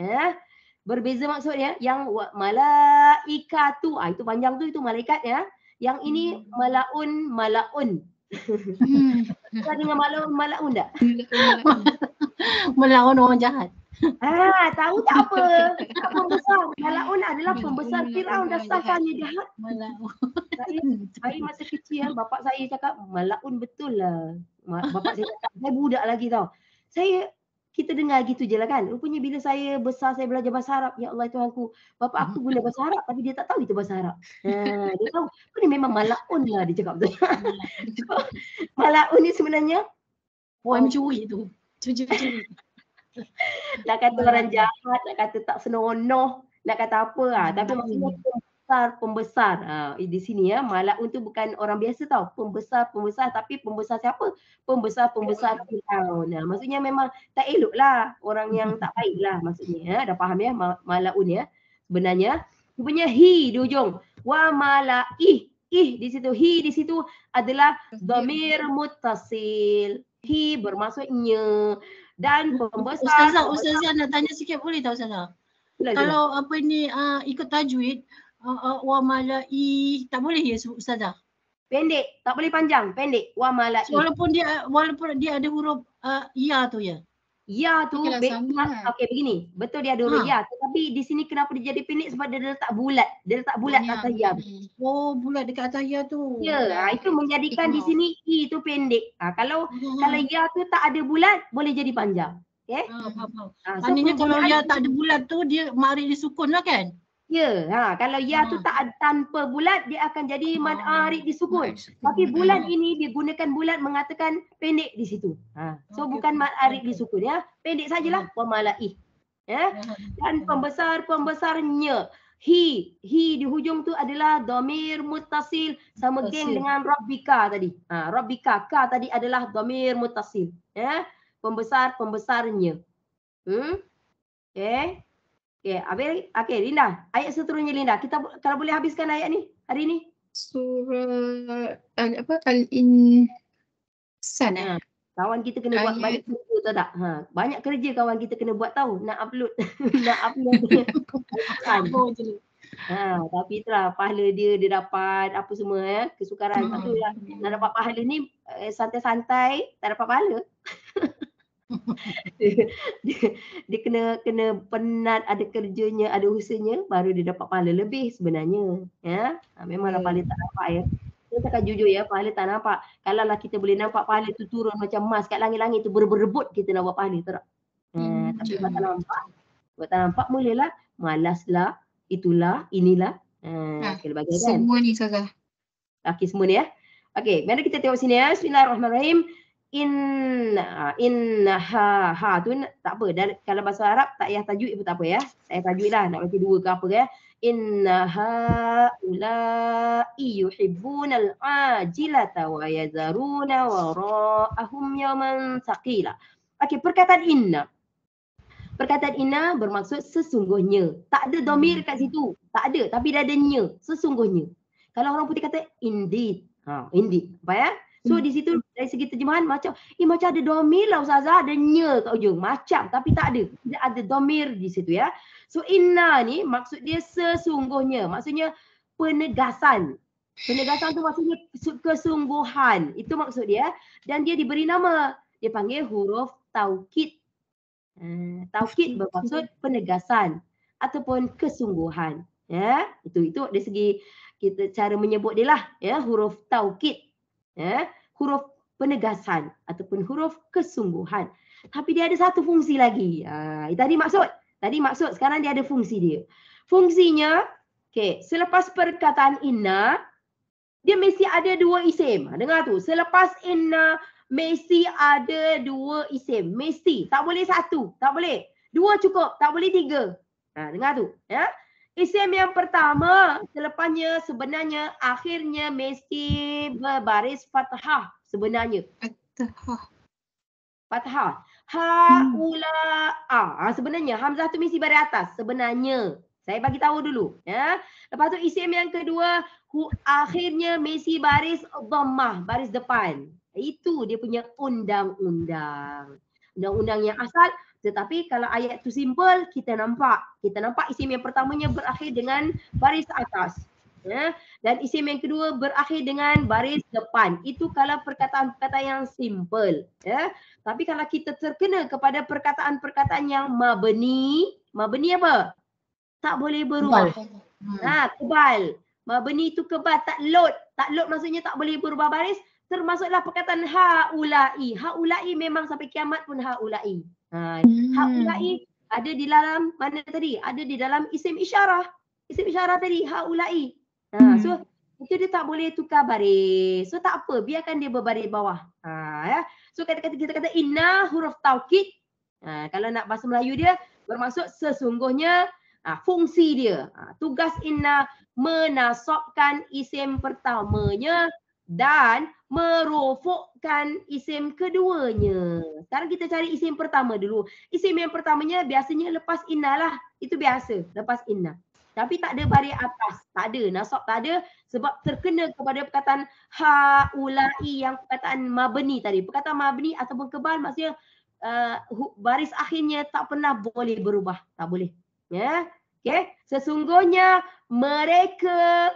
S1: Berbeza maksudnya. Yang malaikatu, itu panjang tu itu malaikat ya. Yang ini malaun. Pernah dengar malaun tak?
S2: Melawan orang jahat.
S1: Tahu tak apa? Tak pembesar. Malaun adalah pembesar Firaun dah sahkannya jahat. Saya masa kecil bapak saya cakap malaun betul lah. Bapak saya cakap, saya budak lagi tau. Kita dengar gitu je lah kan. Rupanya bila saya besar, saya belajar bahasa Arab. Ya Allah Tuhanku, bapak aku guna bahasa Arab tapi dia tak tahu itu bahasa Arab. Dia tahu, ni memang malaun lah dia cakap betul. Malaun ni sebenarnya
S2: orang mencuri tu. Curi.
S1: Nak kata orang jahat, nak kata tak senonoh, nak kata apa lah. Tapi maksudnya pembesar. Di sini ya, malaun tu bukan orang biasa tau. Pembesar, tapi pembesar siapa? Pembesar Firaun. Maksudnya memang tak elok lah. Orang yang tak baik lah maksudnya. Dah faham ya malaun ya. Sebenarnya, rupanya hi di ujung. Wa malaih. Di situ. Hi di situ adalah dhamir muttasil. Hi bermaksudnya. Dan pembesar.
S2: Ustazah nak tanya sikit boleh tak Ustazah? Kalau apa ni ikut tajwid, wa malai tak boleh ya Ustazah?
S1: Pendek, tak boleh panjang, pendek. Wa malai.
S2: Walaupun dia ada huruf ya tu ya.
S1: Ya tu okey begini. Betul dia ada huruf ya, tetapi di sini kenapa dia jadi pendek sebab dia letak bulat. Dia letak bulat atas ya.
S2: Oh, bulat dekat atas ya tu.
S1: Ya, itu menjadikan di sini i tu pendek. Kalau ya tu tak ada bulat boleh jadi panjang. Okey?
S2: Maknanya kalau ya tak ada bulat tu dia mari disukun lah kan?
S1: Ya, kalau ya tu tak tanpa bulat dia akan jadi mad arid disukun. Tapi bulat ini digunakan bulat mengatakan pendek di situ. So bukan mad arid disukun ya. Pendek sajalah wa malai. Ya. Dan pembesarnya hi di hujung tu adalah dhamir muttasil sama geng dengan rabbika tadi. Rabbika ka tadi adalah dhamir muttasil ya. Pembesarnya. Okey. Okey, Linda. Ayat seterusnya Linda. Kita kalau boleh habiskan ayat ni hari ni.
S3: Surah Al-Insan.
S1: Kawan kita kena buat banyak kerja tahu tak? Banyak kerja kawan kita kena buat tahu. Nak upload. Nak upload. Tapi itulah pahala dia dapat apa semua ya. Kesukaran. Satu lah. Nak dapat pahala ni santai-santai tak dapat pahala. dia kena penat, ada kerjanya, ada usahanya baru dia dapat pahala lebih sebenarnya ya. Memanglah pahala tak nampak ya. Saya cakap jujur ya, pahala tak nampak. Kalaulah kita boleh nampak pahala tu turun macam emas kat langit-langit tu berebut kita nak buat pahala tak? Tapi buat tak nampak. Buat tak nampak mulalah malaslah, itulah, inilah. Kan?
S3: Semua ni Ustazah.
S1: Okey semua ni ya. Okey, mari kita tengok sini ya. Bismillahirrahmanirrahim. Ha tu tak apa. Kalau bahasa Arab tak payah tajwid pun tak apa ya. Saya tajwid lah nak baca dua ke apa ya. Innaha ulai yuhibbunal ajilata wa yazaruna wara'ahum yawman thaqila. Okey, perkataan inna. Perkataan inna bermaksud sesungguhnya. Tak ada dhamir kat situ. Tak ada, tapi dia ada nya, sesungguhnya. Kalau orang putih kata indeed. Indeed. Apa ya? So di situ dari segi terjemahan macam ada dhamir lah Ustazah, ada nya kat ujung. Macam tapi tak ada. Tidak ada dhamir di situ ya. So inna ni maksud dia sesungguhnya. Maksudnya penegasan. Penegasan tu maksudnya kesungguhan. Itu maksud dia. Dan dia diberi nama. Dia panggil huruf taukid. Taukid bermaksud penegasan ataupun kesungguhan. Ya, itu dari segi kita cara menyebut dia lah ya, huruf taukid. Ya, huruf penegasan ataupun huruf kesungguhan. Tapi dia ada satu fungsi lagi. Tadi maksud sekarang dia ada fungsi dia. Fungsinya okey, selepas perkataan inna dia mesti ada dua isim. Dengar tu, selepas inna mesti ada dua isim. Mesti, tak boleh satu, tak boleh. Dua cukup, tak boleh tiga. Dengar tu, ya. Isim yang pertama, selepasnya sebenarnya akhirnya mesti berbaris fathah sebenarnya. Fathah. Ha-ula-a. Sebenarnya hamzah tu mesti baris atas sebenarnya. Saya bagi tahu dulu, ya. Lepas tu isim yang kedua, akhirnya mesti baris dhammah, baris depan. Itu dia punya undang-undang. Undang-undang yang asal. Tetapi kalau ayat tu simple, kita nampak isim yang pertamanya berakhir dengan baris atas. Ya. Dan isim yang kedua berakhir dengan baris depan. Itu kalau perkataan-perkataan yang simple. Ya. Tapi kalau kita terkena kepada perkataan-perkataan yang mabni apa? Tak boleh berubah. Kebal. Mabni itu kebal, tak load. Tak load maksudnya tak boleh berubah baris. Termasuklah perkataan haulai. Haulai memang sampai kiamat pun haulai. Haulai ada di dalam mana tadi? Ada di dalam isim isyarah. Isim isyarah tadi haulai. So itu dia tak boleh tukar baris. So tak apa, biarkan dia berbaris bawah. Ya. So kita kata inna huruf taukid. Kalau nak bahasa Melayu dia bermaksud sesungguhnya fungsi dia. Tugas inna menasabkan isim pertamanya dan merofokkan isim keduanya. Sekarang kita cari isim pertama dulu. Isim yang pertamanya biasanya lepas inna lah. Itu biasa, lepas inna. Tapi tak ada baris atas. Tak ada, nasab tak ada sebab terkena kepada perkataan haulai yang perkataan mabni tadi. Perkataan mabni ataupun kebal maksudnya baris akhirnya tak pernah boleh berubah. Tak boleh. Ya. Okay. Sesungguhnya mereka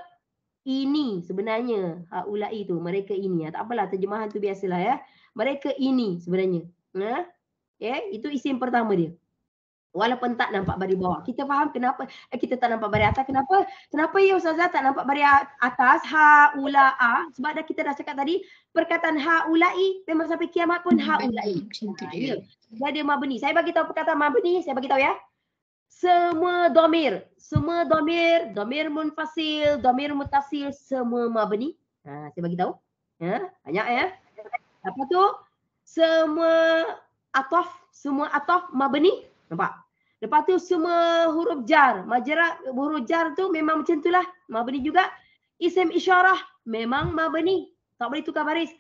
S1: ini sebenarnya haulai tu mereka ini. Tak apalah terjemahan tu biasalah ya. Mereka ini sebenarnya. Okay. Itu isim pertama dia. Walaupun tak nampak baris bawah. Kita faham kenapa kita tak nampak baris atas. Kenapa ya Ustazah tak nampak baris atas haulaa? Sebab kita dah cakap tadi perkataan haulai memang sampai kiamat pun haulai. Ya. Dia ada mabni. Saya bagi tahu perkataan mabni, saya bagi tahu ya. Semua domir, domir munfasil, domir mutasil, semua mabni. Saya bagi tahu. Banyak ya. Apa tu? Semua ataf mabni. Nampak? Lepas tu semua huruf jar. Huruf jar tu memang macam itulah. Mabni juga. Isim isyarah memang mabni. Tak boleh tukar baris.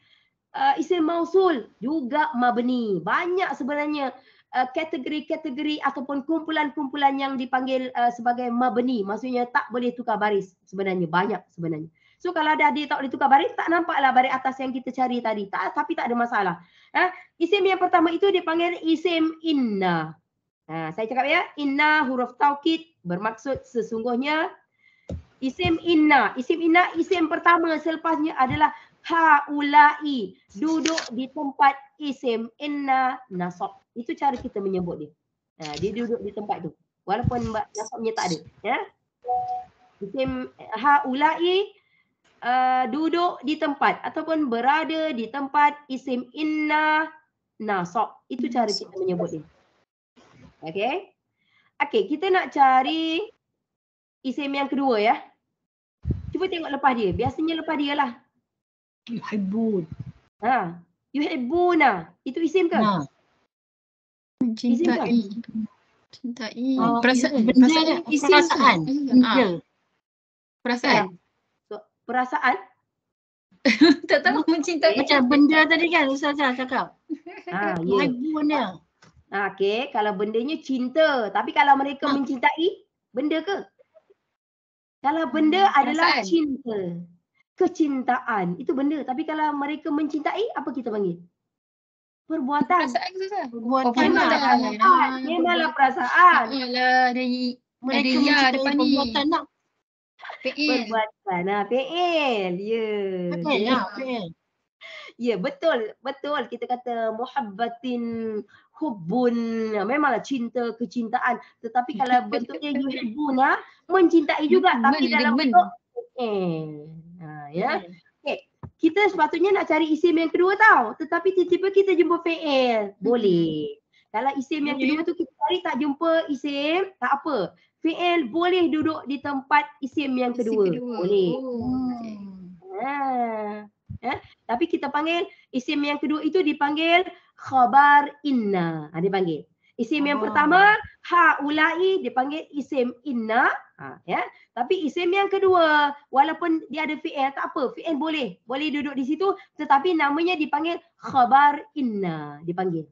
S1: Isim mausul juga mabni. Banyak sebenarnya kategori-kategori ataupun kumpulan-kumpulan yang dipanggil sebagai mabni. Maksudnya tak boleh tukar baris sebenarnya. Banyak sebenarnya. So kalau ada dia tak boleh tukar baris, tak nampaklah baris atas yang kita cari tadi. Tapi tak ada masalah. Isim yang pertama itu dipanggil isim inna. Saya cakap ya, inna huruf taukid bermaksud sesungguhnya. Isim inna, isim pertama selepasnya adalah haulai, duduk di tempat isim inna nasab. Itu cara kita menyebut dia. Dia duduk di tempat tu. Walaupun nasabnya tak ada. Ya. Isim haulai duduk di tempat ataupun berada di tempat isim inna nasab. Itu cara kita menyebut dia. Okey. Okey, kita nak cari isim yang kedua ya. Cuba tengok lepas dia. Biasanya lepas dia lah.
S2: Yuhibbun.
S1: Yuhibbuna. Itu isim ke?
S3: Cintai.
S2: Perasaan.
S3: Perasaan.
S1: Perasaan.
S3: Tak tahu mencintai.
S2: Macam benda tadi kan Ustazah cakap. Yuhibbun dia.
S1: Okey, kalau bendanya cinta. Tapi kalau mereka mencintai, benda ke? Kalau benda adalah cinta. Kecintaan. Itu benda. Tapi kalau mereka mencintai, apa kita panggil? Perbuatan.
S2: Perbuatan.
S1: Memanglah perasaan.
S2: Mereka mencintai perbuatan nak.
S1: Perbuatan. Fi'il. Ya. Ya, betul. Kita kata muhabbatin hubbun. Memanglah cinta, kecintaan. Tetapi kalau bentuknya yuhibbuna, mencintai juga. Tapi dalam bentuk ya. Okay. Kita sepatutnya nak cari isim yang kedua tau. Tetapi tiba-tiba kita jumpa fi'il. Boleh. Kalau isim yang kedua tu kita cari tak jumpa isim, tak apa. Fi'il boleh duduk di tempat isim yang kedua. Boleh. Tapi kita panggil isim yang kedua itu dipanggil khabar inna. Dia panggil. Isim yang pertama haulai dipanggil isim inna. Ya. Tapi isim yang kedua walaupun dia ada fi'il tak apa. Fi'il boleh duduk di situ tetapi namanya dipanggil khabar inna dipanggil.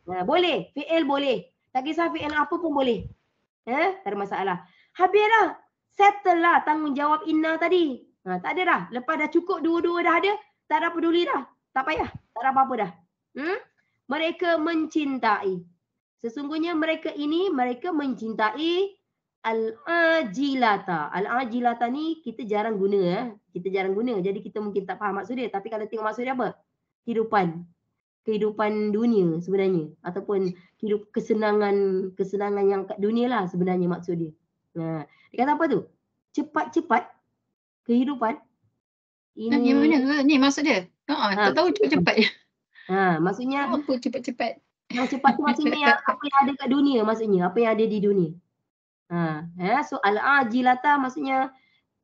S1: Boleh. Fi'il boleh. Tak kisah fi'il apa pun boleh. Tak ada masalah. Habis dah. Settle lah tanggungjawab inna tadi. Tak ada dah. Lepas dah cukup dua-dua dah ada. Tak ada peduli dah. Tak payah. Tak ada apa-apa dah. Mereka mencintai. Sesungguhnya mereka ini, mereka mencintai al-ajilata. Al-ajilata ni kita jarang guna ya. Kita jarang guna. Jadi kita mungkin tak faham maksud dia. Tapi kalau tengok maksud dia apa? Kehidupan dunia sebenarnya. Ataupun kesenangan yang kat dunia lah sebenarnya maksud dia. Nah, dia kata apa tu? Cepat-cepat kehidupan.
S2: Ini gimana ni maksud dia? Tak tahu cepat-cepat.
S1: Maksudnya
S2: apa cepat-cepat?
S1: Yang cepat tu maksudnya apa yang ada kat dunia maksudnya. Apa yang ada di dunia. So al-ajilata maksudnya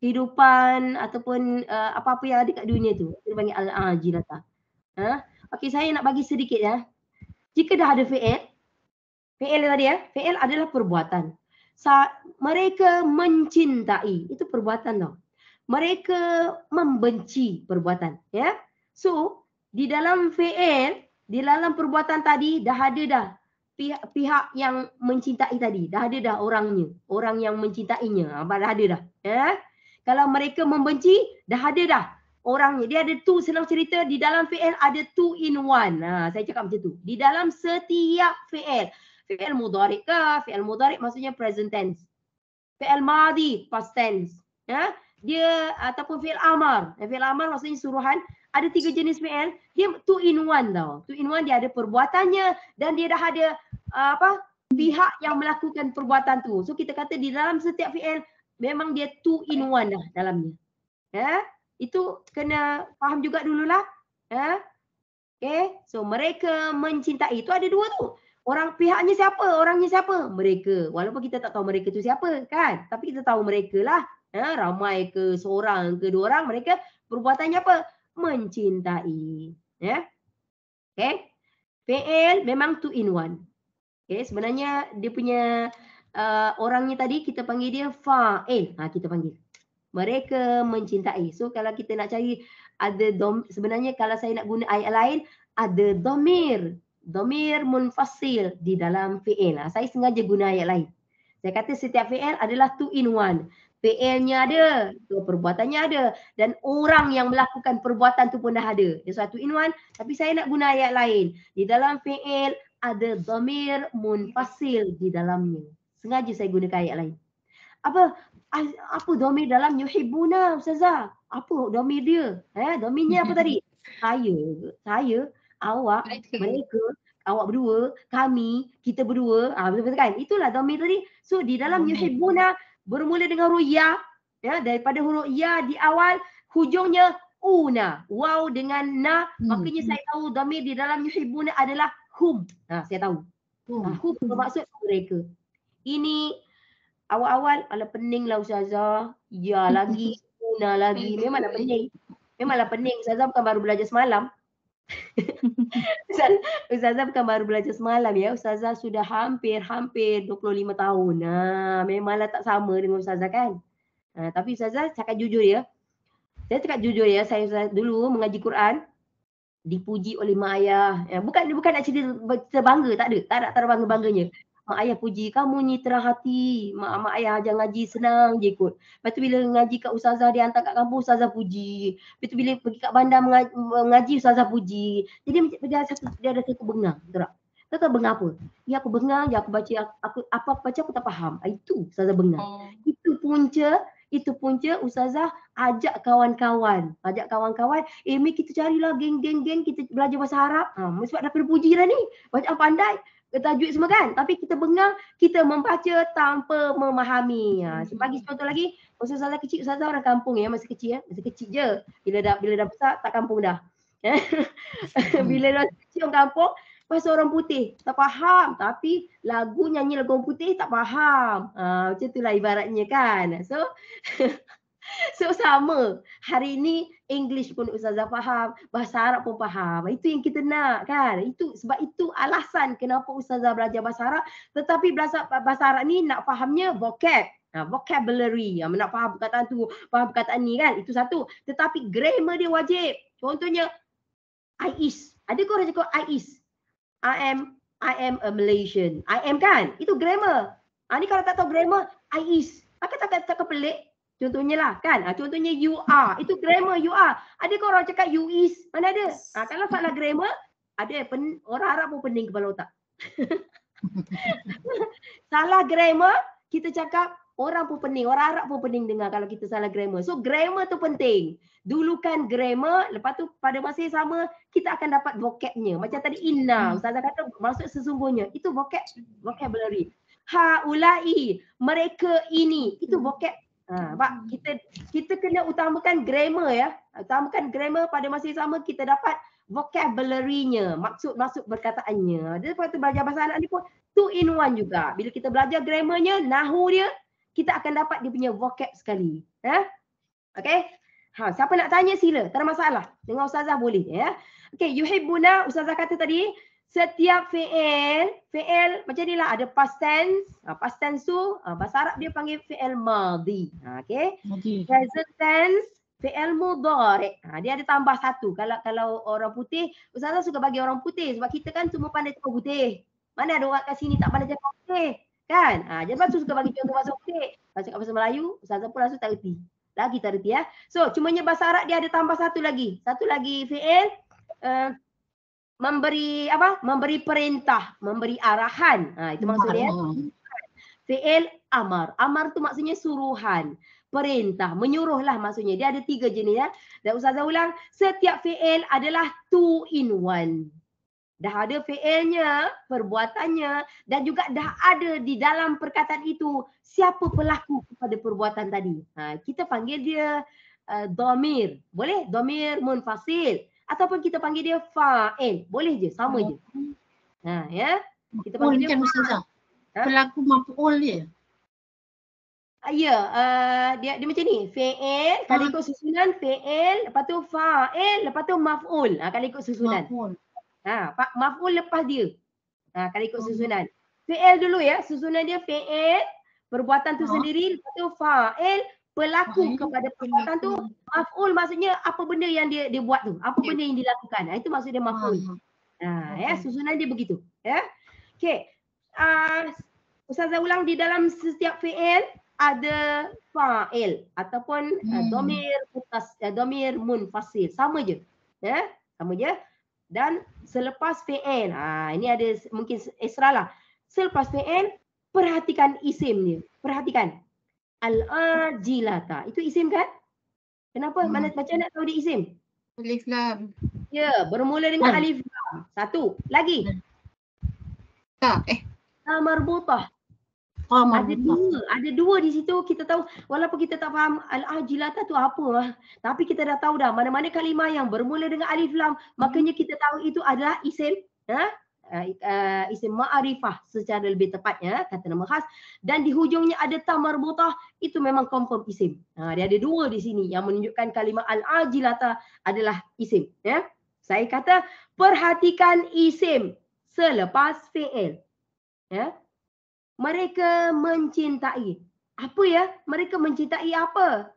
S1: kehidupan ataupun apa-apa yang ada kat dunia tu. Kita panggil al-ajilata. Okey, saya nak bagi sedikit ya. Jika dah ada fi'il tadi ya. Fi'il adalah perbuatan. Mereka mencintai, itu perbuatan tau. Mereka membenci perbuatan, ya. So, di dalam fi'il, di dalam perbuatan tadi dah ada dah pihak yang mencintai tadi, dah ada dah orangnya, orang yang mencintainya, dah ada dah, ya. Kalau mereka membenci, dah ada dah orangnya. Dia ada two, senang cerita di dalam fi'il ada two in one. Saya cakap macam tu. Di dalam setiap fi'il. Fi'il mudhari' ke? Fi'il mudhari' maksudnya present tense. Fi'il madhi past tense. Ya? Dia ataupun fi'il amar. Fi'il amar maksudnya suruhan. Ada 3 jenis fi'il. Dia two in one tau. Two in one dia ada perbuatannya dan dia dah ada pihak yang melakukan perbuatan tu. So kita kata di dalam setiap fi'il memang dia two in one dah dalamnya. Ya? Itu kena faham juga dululah. Okay. So mereka mencintai. Itu ada dua tu. Orang pihaknya siapa? Orangnya siapa? Mereka. Walaupun kita tak tahu mereka tu siapa kan. Tapi kita tahu mereka lah. Ramai ke seorang ke dua orang. Mereka perbuatannya apa? Mencintai. Ya. Okay. Fi'il memang two in one. Okay. Sebenarnya dia punya orangnya tadi kita panggil dia fa'il. Kita panggil. Mereka mencintai. So kalau kita nak cari ada sebenarnya kalau saya nak guna ayat lain ada domir munfasil di dalam fi'il. Saya sengaja guna ayat lain. Saya kata setiap fi'il adalah two in one. Fi'ilnya ada, perbuatannya ada dan orang yang melakukan perbuatan tu pun dah ada. Dia satu in one tapi saya nak guna ayat lain. Di dalam fi'il ada domir munfasil di dalamnya. Sengaja saya gunakan ayat lain. Apa domir dalam yuhibbuna Ustazah? Apa domir dia? Domirnya apa tadi? Saya, awak, mereka, awak berdua, kami, kita berdua. Betul-betul kan? Itulah domir tadi. So di dalam yuhibbuna bermula dengan huruf ya, daripada huruf ya di awal, hujungnya una. Waw dengan na, maknanya saya tahu domir di dalam yuhibbuna adalah hum. Saya tahu. Hum bermaksud mereka. Ini awal-awal ala pening lah Ustazah. Ya lagi, una lagi. Memanglah pening. Memanglah pening. Ustazah bukan baru belajar semalam. Ustazah bukan baru belajar semalam ya. Ustazah sudah hampir 25 tahun. Memanglah tak sama dengan Ustazah kan. Tapi Ustazah cakap jujur ya. Saya cakap jujur ya. Saya dulu mengaji Quran. Dipuji oleh mak ayah. Bukan nak cerita bangga. Tak ada bangga-bangganya. Mak ayah puji, kamu ni terang hati. Mak ayah ajar ngaji senang je ikut. Lepas tu bila ngaji kat Ustazah, dia hantar kat kampung, Ustazah puji. Lepas tu bila pergi kat bandar mengaji, Ustazah puji. Jadi dia ada satu bengang. Betul tak? Tahu bengang apa? Ya aku bengang, ya aku baca, apa baca aku tak faham. Itu Ustazah bengang. Itu punca Ustazah ajak kawan-kawan. Mari kita carilah geng-geng kita belajar bahasa Arab. Sebab dah kena puji dah ni. Bacaan pandai. Tajwid semua kan, tapi kita bengang, kita membaca tanpa memahami. Bagi contoh lagi, Ustazah kecil, Ustazah orang kampung ya, masih kecil je. Bila dah besar tak kampung dah. Bila dah kecil orang kampung, bahasa orang putih tak faham, tapi nyanyi lagu orang putih tak faham. Macam itulah ibaratnya kan. So sama. Hari ini English pun Ustazah faham, bahasa Arab pun faham. Itu yang kita nak kan. Sebab itu alasan kenapa Ustazah belajar bahasa Arab. Tetapi bahasa Arab ni nak fahamnya vocabulary. Nak faham perkataan tu, faham perkataan ni kan. Itu satu. Tetapi grammar dia wajib. Contohnya I is. Ada kau orang cakap I is. I am a Malaysian. I am kan. Itu grammar. Ni kalau tak tahu grammar, I is. Tak pelik. Contohnya lah kan. Contohnya you are. Itu grammar you are. Ada kau orang cakap you is. Mana ada? Kalau salah grammar, ada orang Arab pun pening kepala otak. Salah grammar, kita cakap orang pun pening, orang Arab pun pening dengar kalau kita salah grammar. So grammar tu penting. Dulukan grammar, lepas tu pada masa yang sama kita akan dapat vocabnya. Macam tadi inna, Ustazah kata maksud sesungguhnya. Itu vocabulary. Haulai, mereka ini, itu vocab. Pak, kita kena utamakan grammar ya. Utamakan grammar, pada masa yang sama kita dapat vocabulary-nya, maksud perkataannya. Jadi waktu belajar bahasa Arab ni pun 2 in 1 juga. Bila kita belajar grammar-nya, nahu dia, kita akan dapat dia punya vocab sekali. Okey? Siapa nak tanya sila, tak ada masalah. Dengan Ustazah boleh ya. Okey, yuhibbuna, Ustazah kata tadi, setiap fi'il macam ni lah, ada past tense. Past tense tu bahasa Arab dia panggil fi'il madhi. Okey. Present tense fi'il mudhari'. Dia ada tambah satu. Kalau orang putih, Ustazah suka bagi orang putih sebab kita kan semua pandai cakap putih. Mana ada orang kat sini tak pandai cakap putih? Kan? Jadi tu suka bagi contoh bahasa putih. Kalau cakap bahasa Melayu, Ustazah pun langsung tak reti. Lagi tak reti ya. So, cumanya bahasa Arab dia ada tambah satu lagi. Satu lagi fi'il memberi apa? Memberi perintah, memberi arahan. Itu maksudnya. Fi'il amar. Amar tu maksudnya suruhan, perintah, menyuruhlah maksudnya. Dia ada 3 jenis ya. Dan Ustazah ulang, setiap fi'il adalah 2 in 1. Dah ada fi'ilnya, perbuatannya dan juga dah ada di dalam perkataan itu siapa pelaku kepada perbuatan tadi. Kita panggil dia dhamir. Boleh? Dhamir munfasil. Ataupun kita panggil dia fa'il. Boleh je, sama je. Ya. Kita panggil dia
S2: Ustazah. Pelaku maf'ul dia.
S1: Ya, dia macam ni. Fi'il, kalau ikut susunan fi'il, lepas tu fa'il, lepas tu maf'ul. Kalau ikut susunan. Maf'ul lepas dia. Kalau ikut susunan. Fi'il dulu ya, susunan dia fi'il, perbuatan tu sendiri, lepas tu fa'il, pelaku kepada perbuatan tu, maf'ul maksudnya apa benda yang dia buat tu, apa benda yang dilakukan. Itu maksud dia maf'ul. Ya, susunan dia begitu. Ya. Okey. Ustazah ulang, di dalam setiap fi'il ada fa'il ataupun dhamir munfasil. Sama je. Ya, sama je. Dan selepas fi'il, ini ada mungkin ekstra lah. Selepas fi'il, perhatikan isim dia. Perhatikan. Al-ajilata. Itu isim kan? Kenapa? Macam nak tahu dia isim?
S3: Alif lam.
S1: Ya, bermula dengan alif lam. Satu. Lagi. Marbutah. Ada dua di situ. Kita tahu, walaupun kita tak faham al-ajilata tu apa, tapi kita dah tahu dah mana-mana kalimah yang bermula dengan alif lam, makanya kita tahu itu adalah isim. Isim ma'arifah secara lebih tepatnya, kata nama khas, dan di hujungnya ada ta marbutah, itu memang confirm isim. Dia ada dua di sini yang menunjukkan kalimah al-ajilata adalah isim. Ya. Saya kata perhatikan isim selepas fi'il. Ya. Mereka mencintai. Apa ya? Mereka mencintai apa?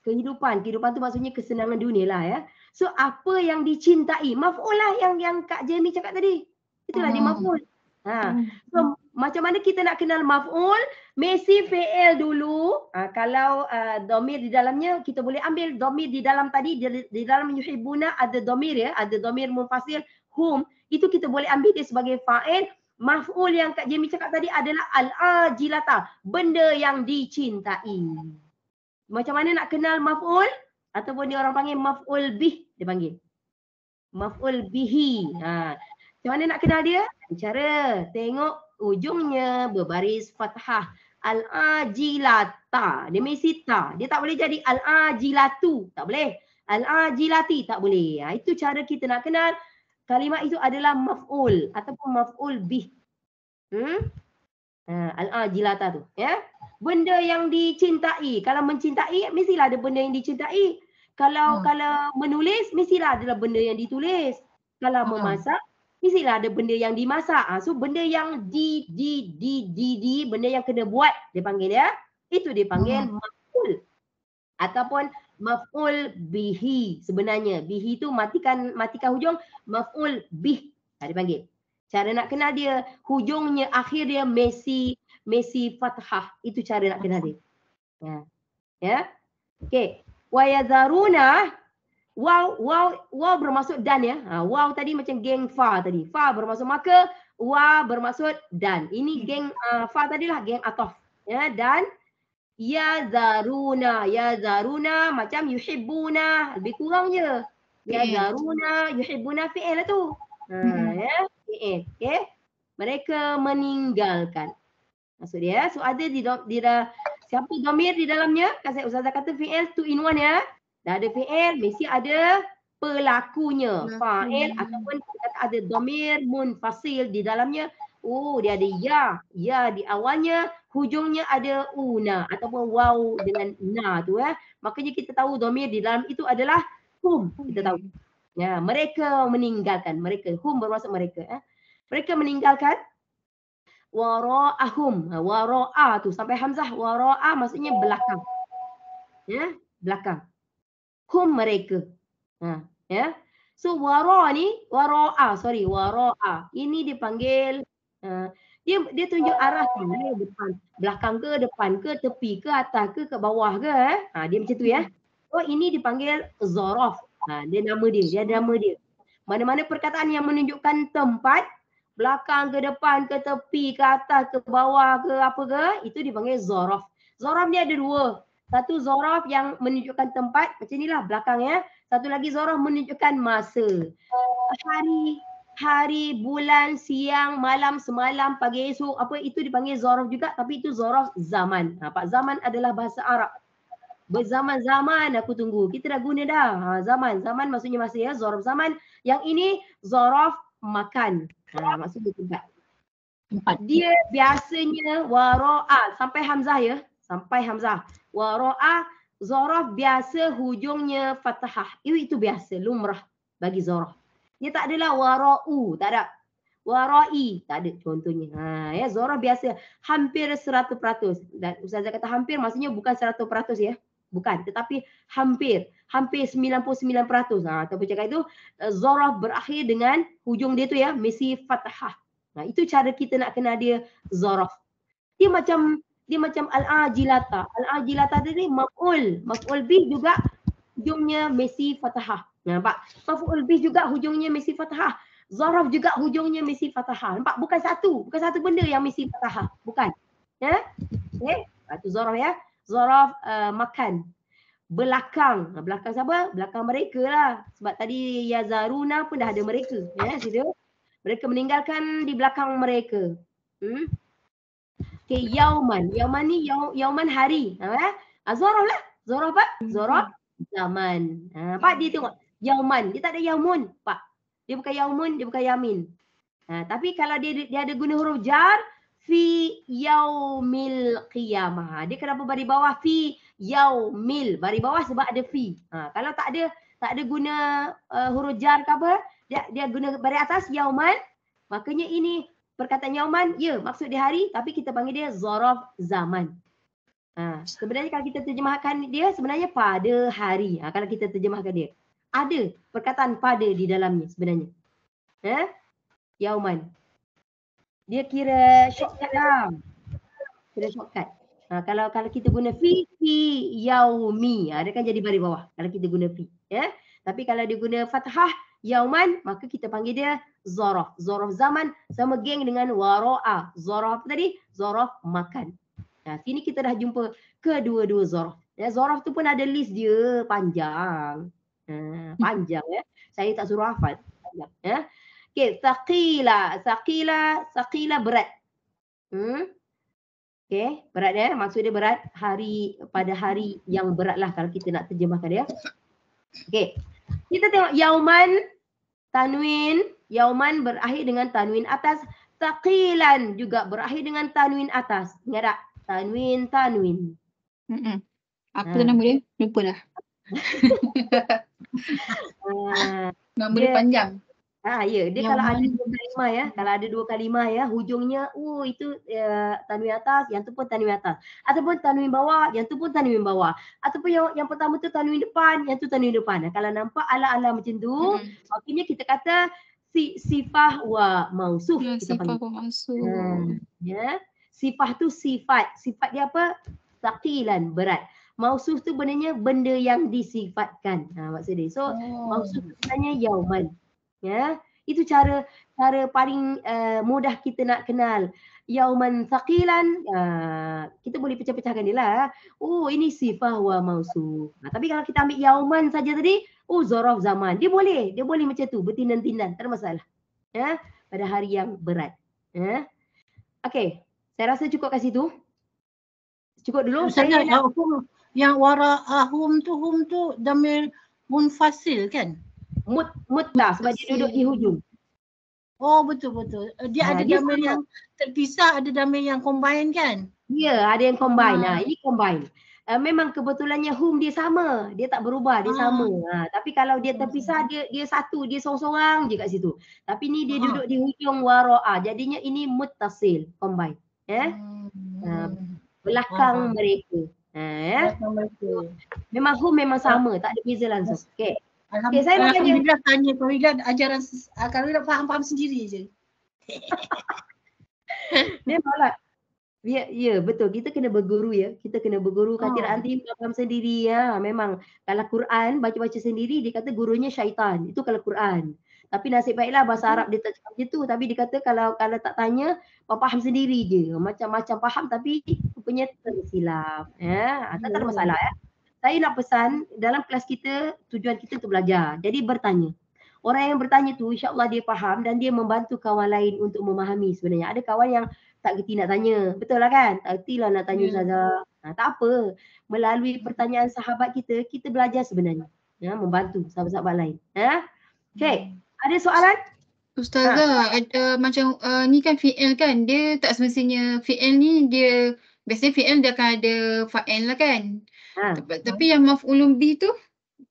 S1: Kehidupan. Kehidupan tu maksudnya kesenangan dunia lah ya. So apa yang dicintai? Maf'ul lah yang Kak Jamie cakap tadi. Itulah dia maf'ul. So macam mana kita nak kenal maf'ul? Mesti fi'il dulu. Kalau dhamir di dalamnya, kita boleh ambil dhamir di dalam tadi. Di dalam yuhibbuna ada dhamir ya. Ada dhamir munfasil hum. Itu kita boleh ambil dia sebagai fa'il. Maf'ul yang Kak Jamie cakap tadi adalah al-ajilata. Benda yang dicintai. Macam mana nak kenal maf'ul? Ataupun dia orang panggil maf'ul bih. Dia panggil. Maf'ul bihi. Macam mana nak kenal dia? Cara tengok ujungnya berbaris fathah. Al-ajilata. Dia mesti ta. Dia tak boleh jadi al-ajilatu. Tak boleh. Al-ajilati. Tak boleh. Itu cara kita nak kenal kalimah itu adalah maf'ul ataupun maf'ul bih. Al-ajilata tu. Ya. Benda yang dicintai. Kalau mencintai, mestilah ada benda yang dicintai. Kalau menulis, mestilah adalah benda yang ditulis. Kalau memasak, mestilah ada benda yang dimasak. So benda yang benda yang kena buat, dia panggil ya. Itu dia panggil maf'ul. Ataupun maf'ul bihi sebenarnya. Bihi tu matikan hujung, maf'ul bih. Dia panggil. Cara nak kenal dia, hujungnya, akhir dia mesti fathah. Itu cara nak kenal dia. Ya. Okey. Wa yadharuna, waw bermaksud dan ya. Waw tadi macam geng fa tadi. Fa bermaksud maka, wa bermaksud dan. Ini geng fa tadilah geng ataf. Ya, dan yazaruna. Yazaruna macam yuhibbuna. Lebih kurang je. Yazaruna, yuhibbuna fi'il lah tu. Ya, fi'il. Okay. Mereka meninggalkan. Maksud dia, so ada di siapa dhamir di dalamnya? Kan Ustazah kata fi'il 2 in 1 ya. Dah ada fi'il, mesti ada pelakunya. Fa'il ataupun kita ada dhamir munfasil di dalamnya. Oh, dia ada ya. Ya di awalnya, hujungnya ada una ataupun waw dengan na tu ya. Makanya kita tahu dhamir di dalam itu adalah hum. Kita tahu. Ya, mereka meninggalkan. Mereka, hum bermaksud mereka. Mereka meninggalkan wara'ahum. Wara'a tu sampai hamzah. Wara'a maksudnya belakang. Ya, belakang. Hum mereka. Ya. So wara ni, wara'a, sorry, wara'a. Ini dipanggil dia tunjuk arah depan, belakang ke, depan ke, tepi ke, atas ke bawah ke. Dia macam tu ya. Oh, ini dipanggil zaraf. Dia nama dia, nama dia. Mana-mana perkataan yang menunjukkan tempat, belakang ke, depan ke, tepi ke, atas ke, bawah ke, apa ke, itu dipanggil zaraf. Zaraf ni ada dua. Satu zaraf yang menunjukkan tempat, macam inilah belakang ya. Satu lagi zaraf menunjukkan masa. Hari, bulan, siang, malam, semalam, pagi esok, apa itu dipanggil zaraf juga, tapi itu zaraf zaman. Pak, zaman adalah bahasa Arab. Berzaman-zaman aku tunggu. Kita dah guna dah. Zaman. Zaman maksudnya masa ya. Zaraf zaman. Yang ini zaraf makan. Maksudnya tempat. Dia biasanya wara'a. Sampai hamzah ya. Sampai hamzah. Wara'a. Zaraf biasa hujungnya fathah. Itu biasa. Lumrah bagi zaraf. Dia tak adalah wara'u. Tak ada. Wara'i. Tak ada contohnya. Ya, zaraf biasa. Hampir 100%. Dan Ustazah kata hampir maksudnya bukan 100% ya. Bukan, tetapi hampir 99%. Ataupun cakap itu zaraf berakhir dengan hujung dia tu ya, mesti fathah. Itu cara kita nak kenal dia zaraf. Dia macam al-ajilata. Al-ajilata tadi maf'ul bih juga hujungnya mesti fathah. Nampak? Maf'ul bih juga hujungnya mesti fathah. Zaraf juga hujungnya mesti fathah. Nampak? Bukan satu benda yang mesti fathah. Bukan. Ya? Okey, itu zaraf ya. Zaraf makan. Belakang. Belakang siapa? Belakang mereka lah. Sebab tadi yazaruna pun dah ada mereka. Ya, situ. Mereka meninggalkan di belakang mereka. Okay, yauman. Yauman ni yauman hari. Zaraf lah. Zaraf apa? Zaraf zaman. Pak dia tengok. Yauman. Dia tak ada yaumun. Pak. Dia bukan yaumun, dia bukan yamin. Tapi kalau dia ada guna huruf jar, fi yaumil qiyamah. Dia kenapa bari bawah fi yaumil? Bari bawah sebab ada fi. Kalau tak ada guna huruf jar ke apa, dia guna bari atas yauman. Makanya ini perkataan yauman, ya maksud dia hari, tapi kita panggil dia zaraf zaman. Sebenarnya kalau kita terjemahkan dia sebenarnya pada hari. Kalau kita terjemahkan dia. Ada perkataan pada di dalamnya sebenarnya. Yauman. Dia kira shortcut lah. Kira shortcut. Kalau kita guna fi yaumi, dia kan jadi baris bawah kalau kita guna fi. Ya? Tapi kalau dia guna fathah yauman, maka kita panggil dia zaraf. Zaraf zaman sama geng dengan wara'a. Zaraf apa tadi? Zaraf makan. Sini kita dah jumpa kedua-dua zaraf. Ya, zaraf tu pun ada list dia panjang. Panjang ya. Saya tak suruh hafal. Panjang, ya. Okay, saqila berat. Okay, berat ya. Maksud dia berat pada hari yang berat lah kalau kita nak terjemahkan dia. Okay, kita tengok yauman, tanwin. Yauman berakhir dengan tanwin atas. Saqilan juga berakhir dengan tanwin atas. Ingat tak? Tanwin.
S3: Apa nama dia? Lupa dah. Nama dia panjang.
S1: Ya, dia kalau ada dua kalimah ya, kalau ada dua kalimah ya, hujungnya itu tanwin atas, yang tu pun tanwin atas. Ataupun tanwin bawah, yang tu pun tanwin bawah. Ataupun yang pertama tu tanwin depan, yang tu tanwin depan. Kalau nampak ala-ala macam tu, maknanya kita kata sifah wa mausuf.
S3: Sifah wa mausuf.
S1: Ya. Sifah tu sifat. Sifat dia apa? Saqilan, berat. Mausuf tu benda yang disifatkan. Maksud dia. So, mausuf sebenarnya yauman. Ya, itu cara paling mudah kita nak kenal yauman thaqilan, kita boleh pecah-pecahkan dia lah. Oh, ini sifah wa mausuf. Tapi kalau kita ambil yauman saja tadi, oh zaraf zaman. Dia boleh macam tu, bertindan-tindan, tak ada masalah. Ya, pada hari yang berat. Ya. Okey, saya rasa cukup kat situ. Cukup dulu.
S2: Saya nak yang wara'ahum tu damir munfasil kan?
S1: Mutta sebab dia duduk di hujung.
S2: Oh betul. Dia ada damir yang terpisah, ada damir yang combine kan?
S1: Ya, ada yang combine. Ini combine. Memang kebetulannya hum dia sama, dia tak berubah, dia sama. Tapi kalau dia terpisah, dia satu, dia sorang-sorang je kat situ. Tapi ni dia duduk di hujung wara'a, jadinya ini muttasil, combine. Belakang mereka.
S2: Belakang mereka.
S1: Memang hum memang sama, tak ada beza langsung. Okey.
S2: Saya nak tanya Fawilah ajaran kalau nak faham sendiri je.
S1: Memanglah. Ya, betul. Kita kena berguru ya. Kita kena berguru. Kata nanti faham sendiri ya. Memang kalau Quran baca-baca sendiri dia kata gurunya syaitan. Itu kalau Quran. Tapi nasib baiklah bahasa Arab dia tak cakap gitu. Tapi dia kata kalau tak tanya faham sendiri je. Macam-macam faham tapi rupanya tersilap. Ya, tak ada masalah ya. Saya nak pesan dalam kelas kita tujuan kita untuk belajar. Jadi bertanya. Orang yang bertanya tu insya-Allah dia faham dan dia membantu kawan lain untuk memahami sebenarnya. Ada kawan yang tak gerti nak tanya. Betul lah kan? Tak gerti lah nak tanya Ustazah. Tak apa. Melalui pertanyaan sahabat kita, kita belajar sebenarnya. Ya, membantu sahabat-sahabat lain. Ya? Okey. Ada soalan?
S3: Ustazah, ada macam ni kan fi'il kan. Dia tak semestinya fi'il ni dia biasanya fi'il dia akan ada fa'il lah kan. Tapi yang maf'ulun bih tu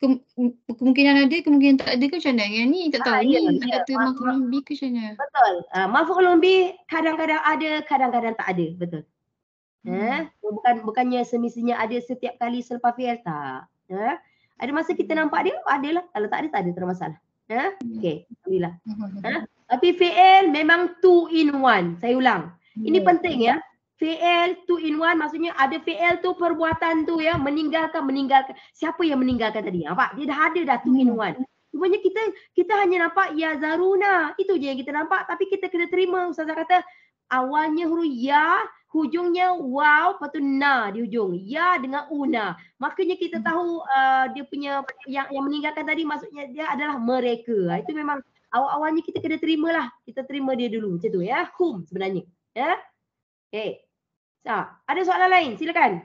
S3: kemungkinan ada, kemungkinan tak ada ke macam mana? Yang ni tak tahu ni kata maf'ulun bih ke macam mana?
S1: Betul. Maf'ulun bih kadang-kadang ada, kadang-kadang tak ada. Betul. Bukannya semestinya ada setiap kali selepas fi'il, tak. Ada masa kita nampak dia, adalah. Kalau tak ada, tak ada, tak ada masalah. Okey, alhamdulillah. Tapi fi'il memang 2 in 1. Saya ulang. Ini penting ya. Fi'il 2 in 1 maksudnya ada fi'il tu perbuatan tu ya, meninggalkan. Siapa yang meninggalkan tadi? Nampak? Dia dah ada dah 2 in 1. Cumanya kita hanya nampak ya zaruna. Itu je yang kita nampak tapi kita kena terima. Ustazah kata awalnya huruf ya, hujungnya waw, lepas tu na di hujung. Ya dengan una. Makanya kita tahu dia punya yang meninggalkan tadi maksudnya dia adalah mereka. Itu memang awal-awalnya kita kena terimalah. Kita terima dia dulu macam tu ya. Hum sebenarnya. Ya. Okey. Ada soalan lain? Silakan.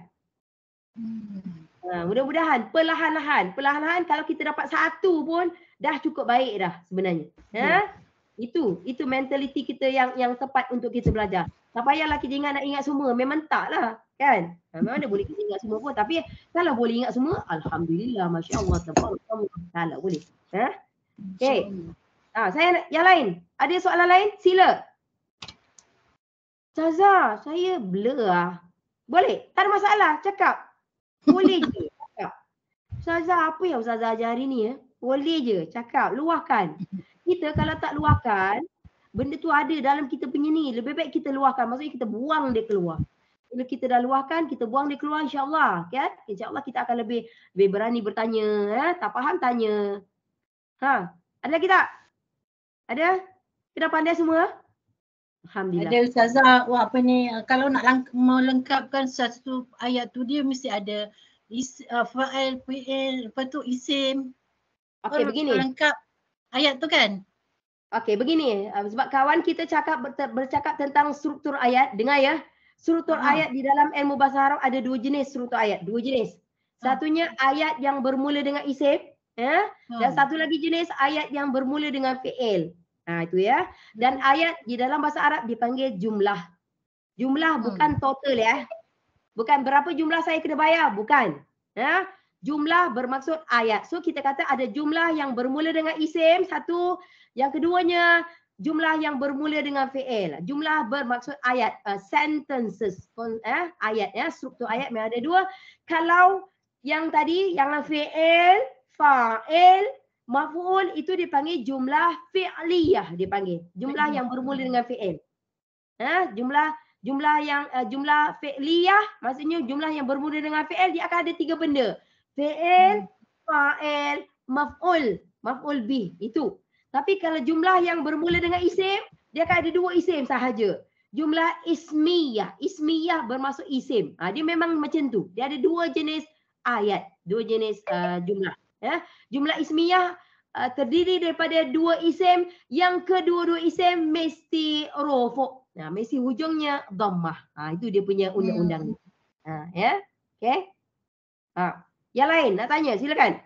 S1: Mudah-mudahan perlahan-lahan kalau kita dapat satu pun dah cukup baik dah sebenarnya. Itu mentaliti kita yang tepat untuk kita belajar. Tak payahlah kita nak ingat semua. Memang taklah kan. Memang mana boleh kita ingat semua pun. Tapi kalau boleh ingat semua, alhamdulillah, masya-Allah, tabarakallah boleh. Okey. Saya yang lain. Ada soalan lain? Sila. Ustazah, saya blur lah. Boleh? Tak ada masalah. Cakap. Boleh je. Cakap. Ustazah, apa yang Ustazah ajar hari ni ya? Boleh je. Cakap. Luahkan. Kita kalau tak luahkan, benda tu ada dalam kita punya ni. Lebih baik kita luahkan. Maksudnya kita buang dia keluar. Bila kita dah luahkan, kita buang dia keluar insya-Allah. Kan? Insya-Allah kita akan lebih berani bertanya. Tak faham, tanya. Ada lagi tak? Ada? Kita pandai semua? Alhamdulillah.
S2: Ada Ustazah, kalau nak melengkapkan satu ayat tu dia mesti ada fa'il, fi'il, lepas tu isim.
S1: Okey, begini.
S2: Lengkap ayat tu kan?
S1: Okey, begini. Sebab kawan kita bercakap tentang struktur ayat. Dengar ya. Struktur ayat di dalam ilmu bahasa Arab ada 2 jenis struktur ayat. 2 jenis. Satunya ayat yang bermula dengan isim. Dan satu lagi jenis ayat yang bermula dengan fi'il. Itu ya. Dan ayat di dalam bahasa Arab dipanggil jumlah. Jumlah bukan total ya. Bukan berapa jumlah saya kena bayar. Bukan. Jumlah bermaksud ayat. So kita kata ada jumlah yang bermula dengan isim. Satu. Yang keduanya jumlah yang bermula dengan fi'il. Jumlah bermaksud ayat. Sentences. Ayat ya. Struktur ayat memang ada 2. Kalau yang tadi yang fi'il, fa'il, maf'ul itu dipanggil jumlah fi'liyah dipanggil. Jumlah yang bermula dengan fi'il. Jumlah fi'liyah maksudnya jumlah yang bermula dengan fi'il dia akan ada 3 benda. Fi'il, fa'il, maf'ul. Maf'ul bih itu. Tapi kalau jumlah yang bermula dengan isim dia akan ada 2 isim sahaja. jumlah ismiyah. Ismiyah bermaksud isim. Dia memang macam tu. Dia ada dua jenis ayat, dua jenis jumlah. Ya. Jumlah ismiyah terdiri daripada dua isim, yang kedua-dua isim mesti rofu'. Mesti hujungnya dhammah. Itu dia punya undang-undang. Ya. Okey. Yang lain nak tanya, silakan.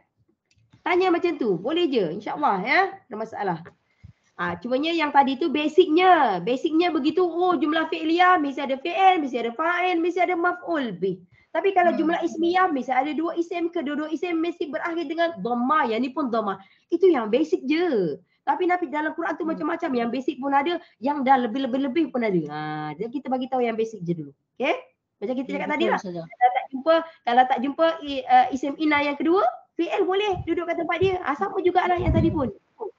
S1: Tanya macam tu, boleh je, insya-Allah ya. Tak ada masalah. Cumanya yang tadi tu basicnya begitu. Jumlah fi'liyah mesti ada fi'il, mesti ada fa'il, mesti ada maf'ul bih. Tapi kalau jumlah ismiyah mesti ada dua isim, kedua-dua isim mesti berakhir dengan dhammah. Yang ni pun dhammah. Itu yang basic je. Tapi dalam Quran tu macam-macam, yang basic pun ada, yang dah lebih-lebih pun ada. Jadi kita bagi tahu yang basic je dulu. Okey? Macam kita cakap tadi lah. Kalau tak jumpa isim ina yang kedua, fi'il boleh duduk kat tempat dia. Sama jugalah yang tadi pun.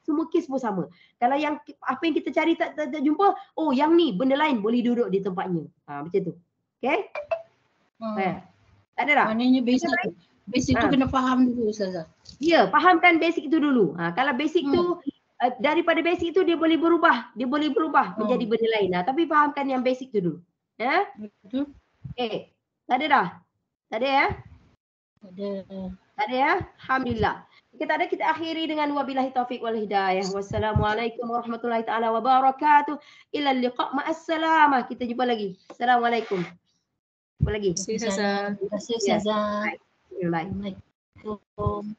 S1: Semua kes pun sama. Kalau yang apa yang kita cari tak jumpa, yang ni benda lain boleh duduk di tempatnya. Macam tu. Okey? Tak ada dah?
S2: Maknanya basic tu kena faham dulu Ustazah.
S1: Ya, fahamkan basic itu dulu. Kalau basic tu daripada basic itu dia boleh berubah. Dia boleh berubah menjadi benda lain. Tapi fahamkan yang basic tu dulu. Ya?
S2: Betul.
S1: Okey. Tak ada dah? Tak ada ya?
S2: Tak
S1: ada ya? Alhamdulillah. Kita akhiri dengan wabillahi taufiq wal hidayah. Wassalamualaikum warahmatullahi taala wabarakatuh. Ila liqa' ma'as salamah. Kita jumpa lagi. Assalamualaikum. Jumpa lagi.
S2: Terima kasih Ustazah.
S1: Bye.
S2: Assalamualaikum.